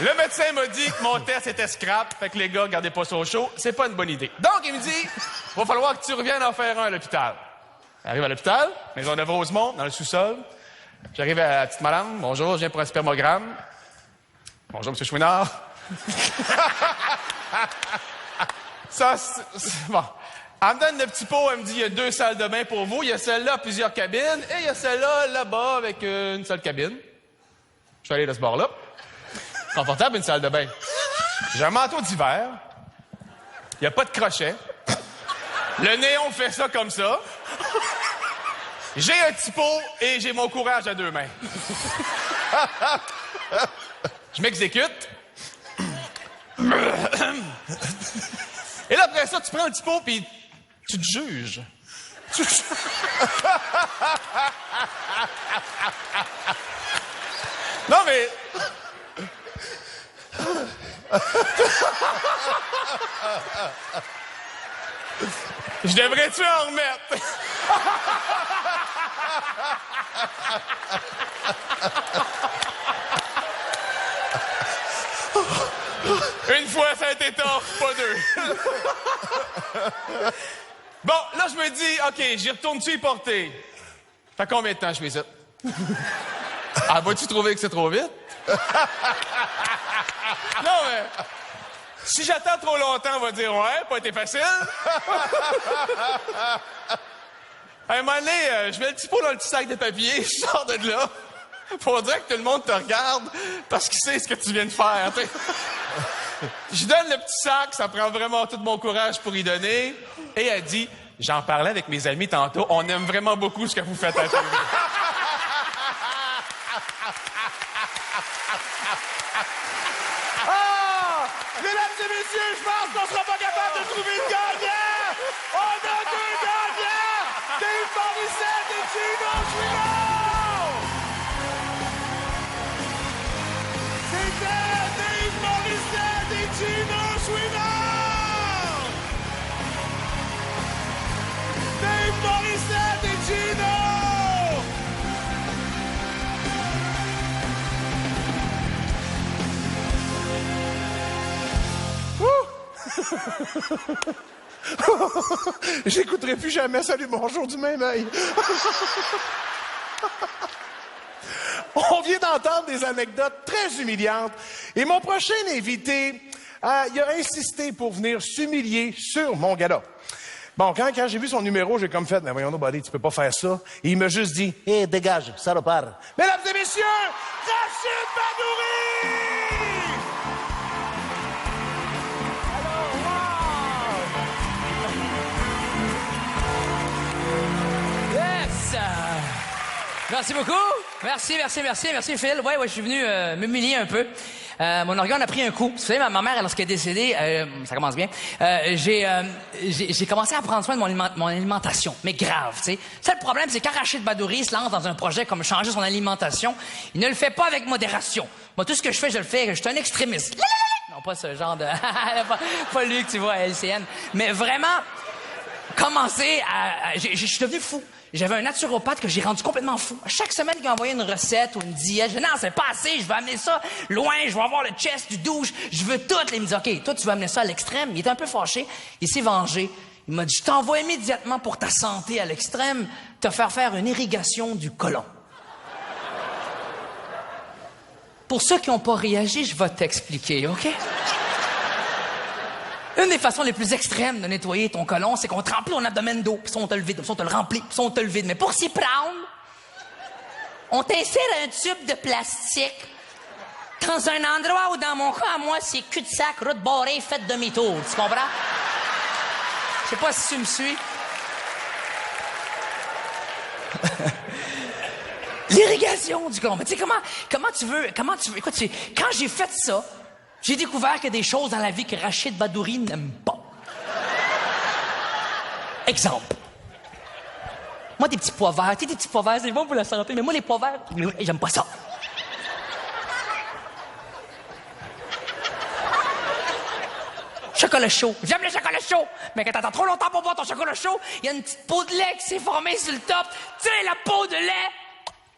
Le médecin m'a dit que mon test était scrap, fait que les gars, gardez pas ça au chaud, c'est pas une bonne idée. Donc, il me dit, va falloir que tu reviennes en faire un à l'hôpital. J'arrive à l'hôpital, maison de Rosemont, dans le sous-sol. J'arrive à la petite madame, bonjour, je viens pour un spermogramme. Bonjour, M. Chouinard. Ça, bon. Elle me donne le petit pot, elle me dit, il y a 2 salles de bain pour vous. Il y a celle-là, plusieurs cabines, et il y a celle-là, là-bas, avec une seule cabine. Je suis allé de ce bord-là. Confortable, une salle de bain. J'ai un manteau d'hiver. Il n'y a pas de crochet. Le néon fait ça comme ça. J'ai un petit pot et j'ai mon courage à 2 mains. Je m'exécute. Et là, après ça, tu prends un petit pot puis tu te juges. Non, mais... Je devrais-tu en remettre? Une fois, ça a été tort, pas 2. Bon, là, je me dis, OK, j'y retourne-tu y porter? Fait combien de temps je fais ça? Ah, vas-tu trouver que c'est trop vite? Non, mais... Si j'attends trop longtemps, on va dire, ouais, pas été facile. À un moment donné, je mets le petit pot dans le petit sac de papier, je sors de là. Pour dire que tout le monde te regarde parce qu'il sait ce que tu viens de faire, t'sais. Je donne le petit sac, ça prend vraiment tout mon courage pour y donner. Et elle dit, j'en parlais avec mes amis tantôt, on aime vraiment beaucoup ce que vous faites à la télé. Mesdames et messieurs, je pense qu'on sera pas capable de trouver de gagnant! On a 2 gagnants! Dave Morissette et Gino Chouinard! C'était Dave Morissette et Gino Chouinard! Dave Morissette et Gino! J'écouterai plus jamais Salut, bonjour du même œil. On vient d'entendre des anecdotes très humiliantes. Et mon prochain invité, il a insisté pour venir s'humilier sur mon gala. Bon, quand j'ai vu son numéro, j'ai comme fait, mais voyons, buddy, tu peux pas faire ça. Et il m'a juste dit, hé, dégage, salopard. Mesdames et messieurs, Rachid Badouri! Merci beaucoup. Merci, Phil. Ouais, je suis venu m'humilier un peu. Mon organe a pris un coup. Vous savez, ma mère, lorsqu'elle est décédée, ça commence bien, j'ai commencé à prendre soin de mon alimentation, mais grave, tu sais. Ça, le problème, c'est quand Rachid Badouri se lance dans un projet comme changer son alimentation, il ne le fait pas avec modération. Moi, tout ce que je fais, je le fais. Je suis un extrémiste. Non, pas ce genre de... pas lui que tu vois à LCN. Mais vraiment, commencer à... Je suis devenu fou. J'avais un naturopathe que j'ai rendu complètement fou. Chaque semaine, il m'envoyait une recette ou une diète. Je dis, non, c'est pas assez, je veux amener ça loin, je veux avoir le chest du douche, je veux tout. Il me dit, OK, toi, tu veux amener ça à l'extrême. Il était un peu fâché, il s'est vengé. Il m'a dit, je t'envoie immédiatement pour ta santé à l'extrême, te faire une irrigation du côlon. Pour ceux qui n'ont pas réagi, je vais t'expliquer, OK? Une des façons les plus extrêmes de nettoyer ton côlon, c'est qu'on te remplit ton abdomen d'eau, puis ça, on te le vide, puis ça, on te le remplit, puis ça, on te le vide. Mais pour s'y prendre, on t'insère un tube de plastique dans un endroit où, dans mon cas, à moi, c'est cul-de-sac, route barrée, faite demi-tour. Tu comprends? Je sais pas si tu me suis. L'irrigation du côlon. Mais tu sais, comment tu veux... Écoute, quand j'ai fait ça, j'ai découvert qu'il y a des choses dans la vie que Rachid Badouri n'aime pas. Exemple. Moi, des petits pois verts. Tu sais, des petits pois verts, c'est bon pour la santé. Mais moi, les pois verts, j'aime pas ça. Chocolat chaud. J'aime le chocolat chaud. Mais quand t'attends trop longtemps pour boire ton chocolat chaud, il y a une petite peau de lait qui s'est formée sur le top. Tu sais, la peau de lait.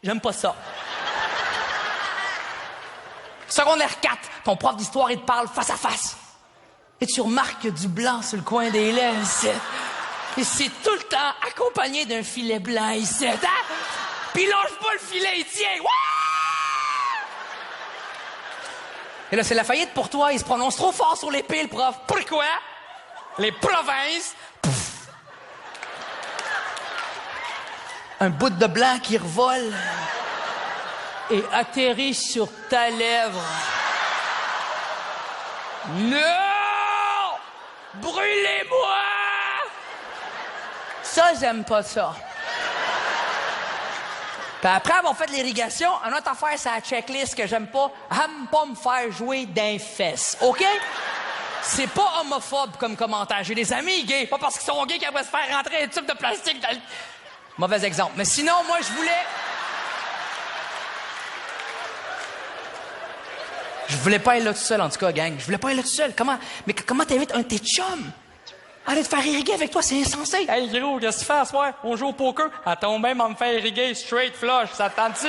J'aime pas ça. Secondaire 4, ton prof d'histoire, il te parle face à face. Et tu remarques qu'il y a du blanc sur le coin des lèvres, ici. Et c'est tout le temps accompagné d'un filet blanc, ici. Hein? Puis lâche pas le filet, il tient. Wouah! Et là, c'est la faillite pour toi. Il se prononce trop fort sur les piles, prof. Pourquoi? Les provinces. Pff. Un bout de blanc qui revole et atterrit sur ta lèvre. Non! Brûlez-moi! Ça, j'aime pas ça. Puis après avoir fait l'irrigation, une autre affaire, c'est la checklist que j'aime pas. Aime pas me faire jouer d'un fesse, OK? C'est pas homophobe comme commentaire. J'ai des amis gays, pas parce qu'ils sont gays qu'ils vont se faire rentrer un tube de plastique dans le... Mauvais exemple. Mais sinon, moi, je voulais pas être là tout seul, en tout cas, gang. Je voulais pas être là tout seul. Comment t'invites un de tes chums? Allez te faire irriguer avec toi, c'est insensé. Hey, gros, qu'est-ce que tu fais à soir? On joue au poker. Attends même à me faire irriguer straight flush. Ça te tente-tu?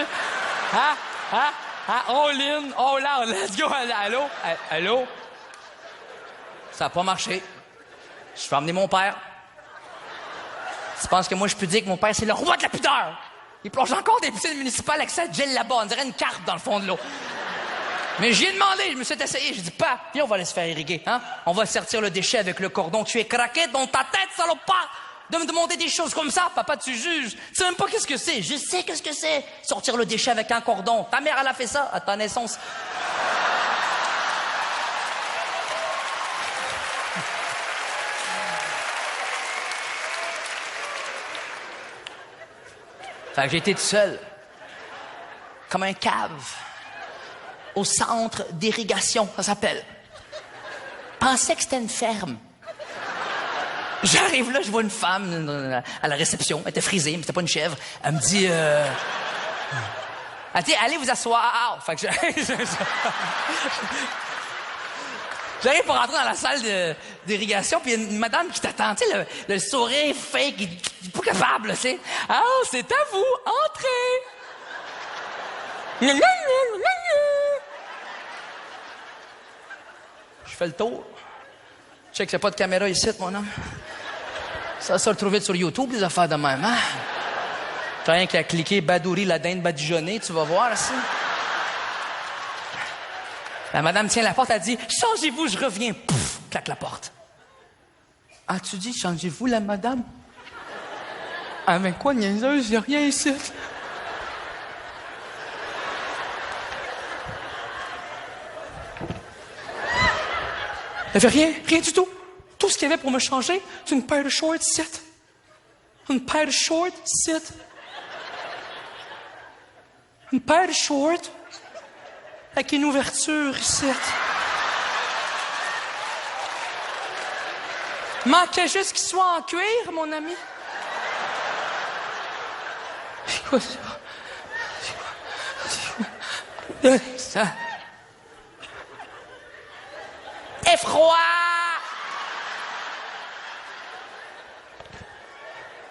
All in, all out. Let's go. Allô? Allô? Ça a pas marché. Je vais emmener mon père. Tu penses que moi, je peux dire que mon père, c'est le roi de la pudeur? Il plonge encore des piscines municipales avec ça de gel là-bas. On dirait une carte dans le fond de l'eau. Mais j'y ai demandé, je me suis essayé. J'ai dit, pas, viens, on va aller se faire irriguer, hein? On va sortir le déchet avec le cordon. Tu es craqué dans ta tête, salopard! De me demander des choses comme ça, papa, tu juges. Tu sais même pas qu'est-ce que c'est. Je sais qu'est-ce que c'est. Sortir le déchet avec un cordon. Ta mère, elle a fait ça à ta naissance. Fait que j'ai été tout seul. Comme un cave. Au centre d'irrigation, ça s'appelle. Pensais que c'était une ferme. J'arrive là, je vois une femme à la réception. Elle était frisée, mais c'était pas une chèvre. Elle me dit... Elle dit, allez vous asseoir. Fait que j'arrive pour rentrer dans la salle d'irrigation, puis il y a une madame qui t'attend. Tu sais, le sourire fake, il est pas capable, tu sais. Ah, c'est à vous, entrez. Je fais le tour. Check, c'est pas de caméra ici, mon homme. Ça se retrouve sur YouTube, les affaires de même, hein? T'as rien qu'à cliquer Badouri, la dinde badigeonnée, tu vas voir, ça. La madame tient la porte, elle dit, changez-vous, je reviens. Pouf, claque la porte. Ah, tu dis, changez-vous, la madame? Avec quoi, niaiseuse? Y'a rien ici. Il n'y avait rien du tout. Tout ce qu'il y avait pour me changer, c'est une paire de shorts, sit. Une paire de shorts, sit. Une paire de shorts avec une ouverture, ici. Manquait juste qu'il soit en cuir, mon ami. C'est quoi ça? C'est quoi ça? C'est froid!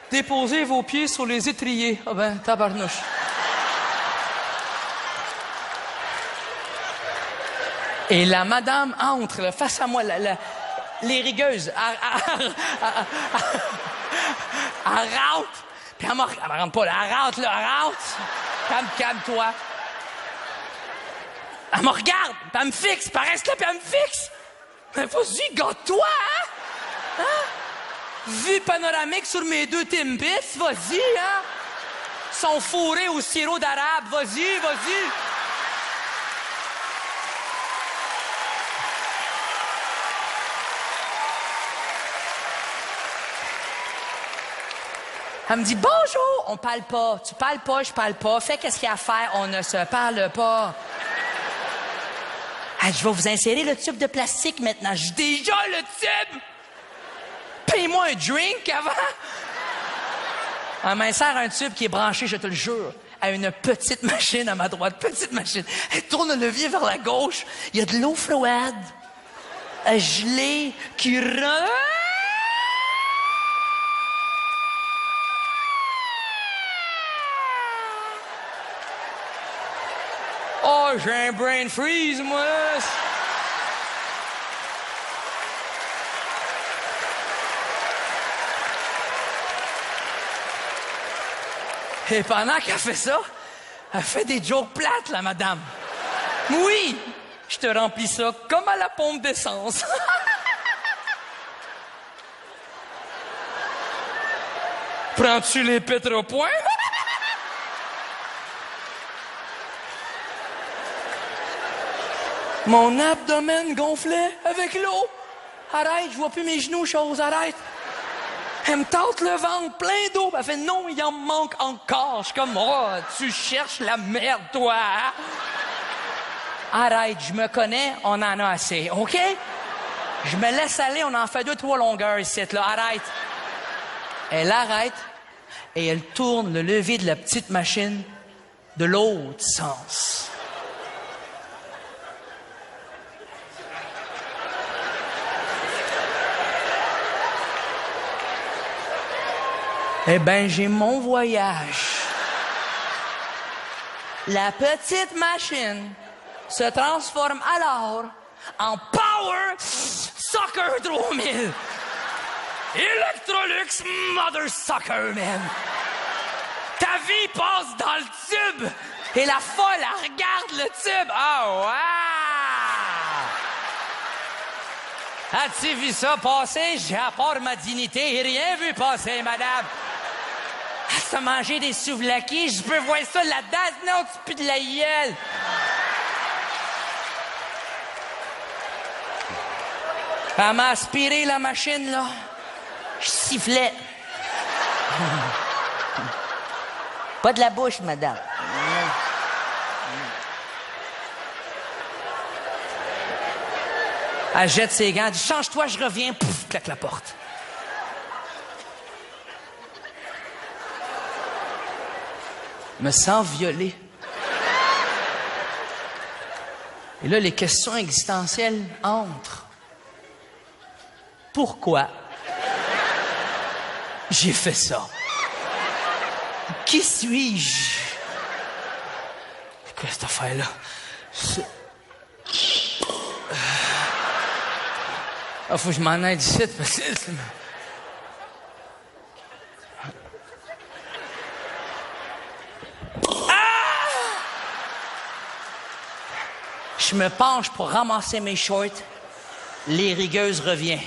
Déposez vos pieds sur les étriers. Ah ben, tabarnouche. Et la madame entre là, face à moi, les rigueuses, elle rentre. Puis elle me rentre pas là, elle rentre là, elle rentre. Calme-toi. Elle me regarde, puis elle me fixe, puis elle reste là, puis elle me fixe. Mais vas-y, garde-toi, hein? Hein? Vue panoramique sur mes deux Timbits, vas-y, hein? Sont fourrés au sirop d'arabe, vas-y. Elle me dit, bonjour, on parle pas. Tu parles pas, je parle pas. Fais qu'est-ce qu'il y a à faire, on ne se parle pas. Ah, je vais vous insérer le tube de plastique maintenant. J'ai déjà le tube! Paye-moi un drink avant! Elle m'insère un tube qui est branché, je te le jure, à une petite machine à ma droite. Petite machine. Elle tourne le levier vers la gauche. Il y a de l'eau froide, à geler, qui rentre. Oh, j'ai un brain freeze, moi. Et pendant qu'elle fait ça, elle fait des jokes plates, la madame. Oui, je te remplis ça comme à la pompe d'essence. Prends-tu les pétropoints? Mon abdomen gonflait avec l'eau. Arrête, je vois plus mes genoux, chose, arrête. Elle me tente le ventre plein d'eau. Elle fait non, il en manque encore. Je suis comme, oh, tu cherches la merde, toi. Arrête, je me connais, on en a assez, OK? Je me laisse aller, on en fait 2-3 longueurs ici, là, arrête. Elle arrête et elle tourne le levier de la petite machine de l'autre sens. Eh ben, j'ai mon voyage. La petite machine se transforme alors en Power Sucker 3000. Electrolux Mother Sucker, man. Ta vie passe dans le tube et la folle, elle regarde le tube. Oh, wow! As-tu vu ça passer? J'ai à part ma dignité et rien vu passer, madame. À se manger des souvlaki, je peux voir ça là-dedans, non, tu pues de la gueule. Elle m'a aspiré la machine, là. Je sifflais. Pas de la bouche, madame. Elle jette ses gants, elle dit « Change-toi, je reviens. » Pouf, claque la porte. Je me sens violé. Et là, les questions existentielles entrent. Pourquoi j'ai fait ça? Qui suis-je? Qu'est-ce que cette affaire-là? Ah, faut que je m'en aille d'ici, parce que... Je me penche pour ramasser mes shorts. Les rigueuses revient.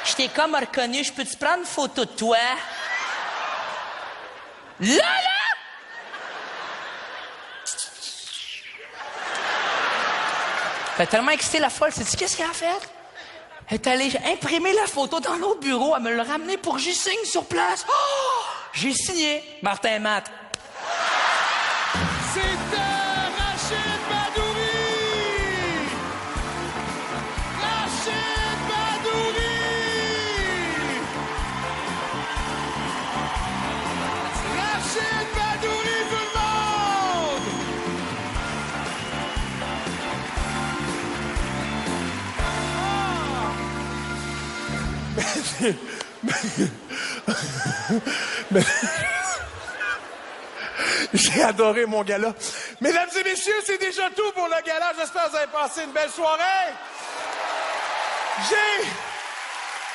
Je t'ai comme reconnu. Je peux-tu prendre une photo de toi? Là! Elle est tellement excitée, la folle. Sais-tu qu'est-ce qu'elle a fait? Elle est allée imprimer la photo dans l'autre bureau. Elle me l'a ramenée pour que j'y signe sur place. Oh! J'ai signé. Martin Matt. C'était Rachid Badouri! Rachid Badouri! Rachid Badouri, tout le monde! J'ai adoré mon gala. Mesdames et messieurs, c'est déjà tout pour le gala. J'espère que vous avez passé une belle soirée.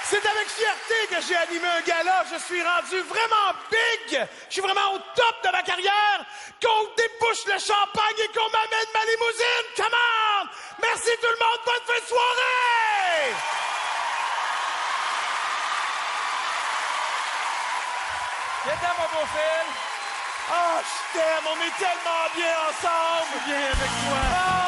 C'est avec fierté que j'ai animé un gala. Je suis rendu vraiment big. Je suis vraiment au top de ma carrière. Qu'on débouche le champagne et qu'on m'amène ma limousine. Come on! Merci tout le monde. Bonne fin de soirée! Viens mon beau Phil. Oh, je t'aime. On est tellement bien ensemble. Viens avec moi. Oh!